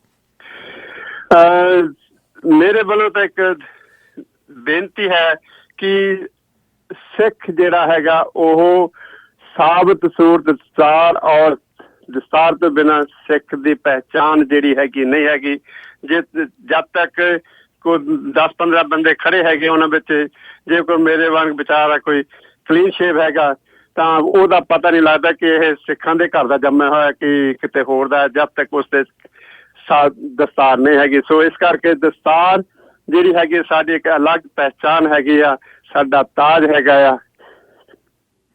[SPEAKER 3] ਮੇਰੇ ਵੱਲੋਂ ਤਾਂ ਇੱਕ ਬੇਨਤੀ ਹੈ ਕਿ ਸਿੱਖ ਜਿਹੜਾ ਹੈਗਾ ਉਹ ਸਾਬਤ ਸੂਰਤ ਦਸਤਾਰ ਔਰ ਦਸਤਾਰ ਤੋਂ ਬਿਨਾਂ ਸਿੱਖ ਦੀ ਪਹਿਚਾਣ ਜਿਹੜੀ ਹੈਗੀ ਨਹੀਂ ਹੈਗੀ। ਜਦ ਤੱਕ ਕੋਈ 10-15 ਬੰਦੇ ਖੜੇ ਹੈਗੇ ਉਹਨਾਂ ਵਿੱਚ, ਜੇ ਕੋਈ ਮੇਰੇ ਵਾਂਗ ਵਿਚਾਰਾ ਕੋਈ ਕਲੀਨ ਸ਼ੇਵ ਹੈਗਾ, ਤਾਂ ਉਹਦਾ ਪਤਾ ਨਹੀਂ ਲੱਗਦਾ ਕਿ ਇਹ ਸਿੱਖਾਂ ਦੇ ਘਰ ਦਾ ਜੰਮਿਆ ਹੋਇਆ ਕਿ ਕਿਤੇ ਹੋਰ ਦਾ, ਜਦ ਤੱਕ ਉਸਦੇ ਦਸਤਾਰ ਨਹੀਂ ਹੈਗੀ। ਸੋ ਇਸ ਕਰਕੇ ਦਸਤਾਰ ਜਿਹੜੀ ਹੈਗੀ ਸਾਡੀ ਇੱਕ ਅਲੱਗ ਪਹਿਚਾਣ ਹੈਗੀ ਆ, ਸਾਡਾ ਤਾਜ ਹੈਗਾ ਆ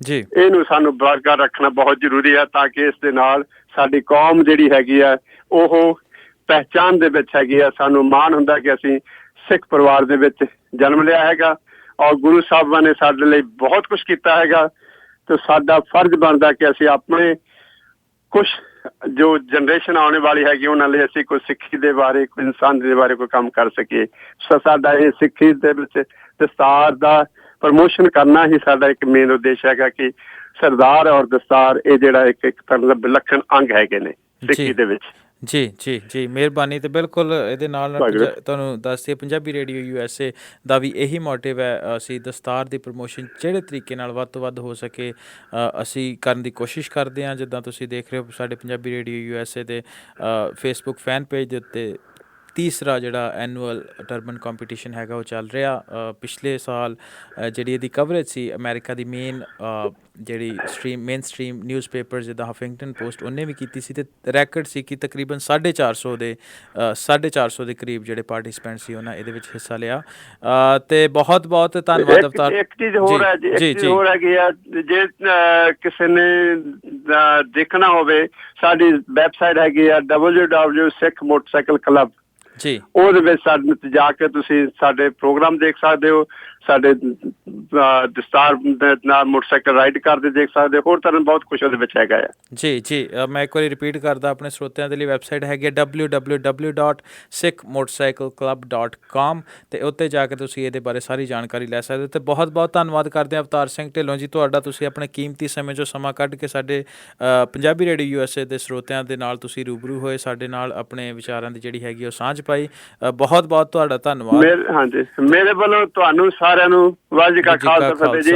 [SPEAKER 3] ਜੀ। ਇਹਨੂੰ ਸਾਨੂੰ ਬਰਕਰਾਰ ਰੱਖਣਾ ਬਹੁਤ ਜ਼ਰੂਰੀ ਹੈ, ਤਾਂ ਕਿ ਇਸ ਦੇ ਨਾਲ ਸਾਡੀ ਕੌਮ ਜਿਹੜੀ ਹੈਗੀ ਆ ਉਹ ਪਹਿਚਾਣ ਦੇ ਵਿੱਚ ਹੈਗੀ ਆ। ਸਾਨੂੰ ਮਾਣ ਹੁੰਦਾ ਕਿ ਅਸੀਂ ਸਿੱਖ ਪਰਿਵਾਰ ਦੇ ਵਿੱਚ ਜਨਮ ਲਿਆ ਹੈਗਾ, ਔਰ ਗੁਰੂ ਸਾਹਿਬਾਂ ਨੇ ਸਾਡੇ ਲਈ ਬਹੁਤ ਕੁਛ ਕੀਤਾ ਹੈਗਾ। ਤੇ ਸਾਡਾ ਫਰਜ਼ ਬਣਦਾ ਕਿ ਅਸੀਂ ਆਪਣੇ ਕੁਛ ਜੋ ਜਨਰੇਸ਼ਨ ਆਉਣ ਵਾਲੀ ਹੈਗੀ ਉਹਨਾਂ ਲਈ ਅਸੀਂ ਕੋਈ ਸਿੱਖੀ ਦੇ ਬਾਰੇ, ਕੋਈ ਇਨਸਾਨ ਦੇ ਬਾਰੇ ਕੋਈ ਕੰਮ ਕਰ ਸਕੀਏ। ਸੋ ਸਾਡਾ ਇਹ ਸਿੱਖੀ ਦੇ ਵਿੱਚ ਦਸਤਾਰ ਦਾ ਪ੍ਰਮੋਸ਼ਨ ਕਰਨਾ ਹੀ ਸਾਡਾ ਇੱਕ ਮੇਨ ਉਦੇਸ਼ ਹੈਗਾ, ਕਿ ਸਰਦਾਰ ਔਰ ਦਸਤਾਰ ਇਹ ਜਿਹੜਾ ਇੱਕ ਤਰ੍ਹਾਂ ਦਾ ਵਿਲੱਖਣ ਅੰਗ ਹੈਗੇ ਨੇ ਸਿੱਖੀ ਦੇ ਵਿੱਚ।
[SPEAKER 2] ਜੀ ਮਿਹਰਬਾਨੀ। ਤੇ ਬਿਲਕੁਲ ਇਹਦੇ ਨਾਲ
[SPEAKER 3] ਵਾਹਿਗੁਰੂ।
[SPEAKER 2] ਤੁਹਾਨੂੰ ਦੱਸ ਦਈਏ ਪੰਜਾਬੀ ਰੇਡੀਓ USA ਦਾ ਵੀ ਇਹੀ ਮੋਟਿਵ ਹੈ, ਅਸੀਂ ਦਸਤਾਰ ਦੀ ਪ੍ਰਮੋਸ਼ਨ ਜਿਹੜੇ ਤਰੀਕੇ ਨਾਲ ਵੱਧ ਤੋਂ ਵੱਧ ਹੋ ਸਕੇ ਅਸੀਂ ਕਰਨ ਦੀ ਕੋਸ਼ਿਸ਼ ਕਰਦੇ ਹਾਂ। ਜਿੱਦਾਂ ਤੁਸੀਂ ਦੇਖ ਰਹੇ ਹੋ ਸਾਡੇ ਪੰਜਾਬੀ ਰੇਡੀਓ USA ਦੇ ਫੇਸਬੁੱਕ ਫੈਨ ਪੇਜ ਦੇ ਉੱਤੇ ਤੀਸਰਾ ਜਿਹੜਾ ਐਨੂਅਲ ਟਰਬਨ ਕੰਪੀਟੀਸ਼ਨ ਹੈਗਾ ਉਹ ਚੱਲ ਰਿਹਾ। ਪਿਛਲੇ ਸਾਲ ਜਿਹੜੀ ਇਹਦੀ ਕਵਰੇਜ ਸੀ ਅਮਰੀਕਾ ਦੀ ਜਿਹੜੀ ਮੇਨ ਸਟਰੀਮ ਨਿਊਜ਼ਪੇਪਰ ਜਿੱਦਾਂ ਹਫਿੰਗਟਨ ਪੋਸਟ ਉਹਨੇ ਵੀ ਕੀਤੀ ਸੀ, ਅਤੇ ਰੈਕਡ ਸੀ ਕਿ ਤਕਰੀਬਨ 450 ਦੇ ਕਰੀਬ ਜਿਹੜੇ ਪਾਰਟੀਸਪੈਂਟ ਸੀ ਉਹਨਾਂ ਇਹਦੇ ਵਿੱਚ ਹਿੱਸਾ ਲਿਆ। ਤੇ ਬਹੁਤ ਬਹੁਤ ਧੰਨਵਾਦ ਅਵਤਾਰ।
[SPEAKER 3] ਇੱਕ ਚੀਜ਼ ਹੋਰ ਹੈ ਜੀ, ਇੱਕ ਚੀਜ਼ ਹੋਰ ਹੈਗੀ ਆ, ਜੇ ਕਿਸੇ ਨੇ ਦੇਖਣਾ ਹੋਵੇ ਸਾਡੀ ਵੈਬਸਾਈਟ ਹੈਗੀ ਆ www.sikhmotorcycleclub
[SPEAKER 2] ਜੀ,
[SPEAKER 3] ਉਹਦੇ ਵਿੱਚ ਸਾਡੇ ਜਾ ਕੇ ਤੁਸੀਂ ਸਾਡੇ ਪ੍ਰੋਗਰਾਮ ਦੇਖ ਸਕਦੇ ਹੋ, ਸਾਡੇ ਦਸਤਾਰ ਦੇ ਨਾਲ ਮੋਟਰਸਾਈਕਲ ਰਾਈਡ ਕਰਦੇ ਦੇਖ ਸਕਦੇ ਹੋ, ਹੋਰ ਤਰ੍ਹਾਂ ਬਹੁਤ ਕੁਛ ਉਹਦੇ ਵਿੱਚ ਹੈਗਾ ਆ।
[SPEAKER 2] ਜੀ ਮੈਂ ਇੱਕ ਵਾਰੀ ਰਿਪੀਟ ਕਰਦਾ ਆਪਣੇ ਸਰੋਤਿਆਂ ਦੇ ਲਈ, ਵੈਬਸਾਈਟ ਹੈਗੀ ਹੈ www.sikhmotorcycleclub.com ਅਤੇ ਉੱਤੇ ਜਾ ਕੇ ਤੁਸੀਂ ਇਹਦੇ ਬਾਰੇ ਸਾਰੀ ਜਾਣਕਾਰੀ ਲੈ ਸਕਦੇ ਹੋ। ਅਤੇ ਬਹੁਤ ਬਹੁਤ ਧੰਨਵਾਦ ਕਰਦੇ ਹਾਂ ਅਵਤਾਰ ਸਿੰਘ ਢਿੱਲੋਂ ਜੀ ਤੁਹਾਡਾ, ਤੁਸੀਂ ਆਪਣੇ ਕੀਮਤੀ ਸਮੇਂ 'ਚੋਂ ਸਮਾਂ ਕੱਢ ਕੇ ਸਾਡੇ ਪੰਜਾਬੀ ਰੇਡੀਓ USA ਦੇ ਸਰੋਤਿਆਂ ਦੇ ਨਾਲ ਤੁਸੀਂ ਰੂਬਰੂ ਹੋਏ, ਸਾਡੇ ਨਾਲ ਆਪਣੇ ਵਿਚਾਰਾਂ ਦੀ ਜਿਹੜੀ ਹੈਗੀ ਉਹ ਸਾਂਝ ਪਾਈ। ਬਹੁਤ ਬਹੁਤ ਤੁਹਾਡਾ ਧੰਨਵਾਦ।
[SPEAKER 3] ਹਾਂਜੀ, ਮੇਰੇ ਵੱਲੋਂ ਤੁਹਾਨੂੰ ਸਾਰਿਆਂ ਨੂੰ ਵਾਹਿਗੁਰੂ ਜੀ ਕਾ ਖਾਲਸਾ ਫਤਿਹ ਜੀ,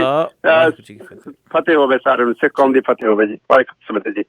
[SPEAKER 3] ਫਤਿਹ ਹੋਵੇ ਸਾਰਿਆਂ ਨੂੰ, ਸਿੱਖ ਕੌਮ ਦੀ ਫਤਿਹ ਹੋਵੇ ਜੀ, ਵਾਹਿਗੁਰੂ ਫਤਿਹ ਜੀ।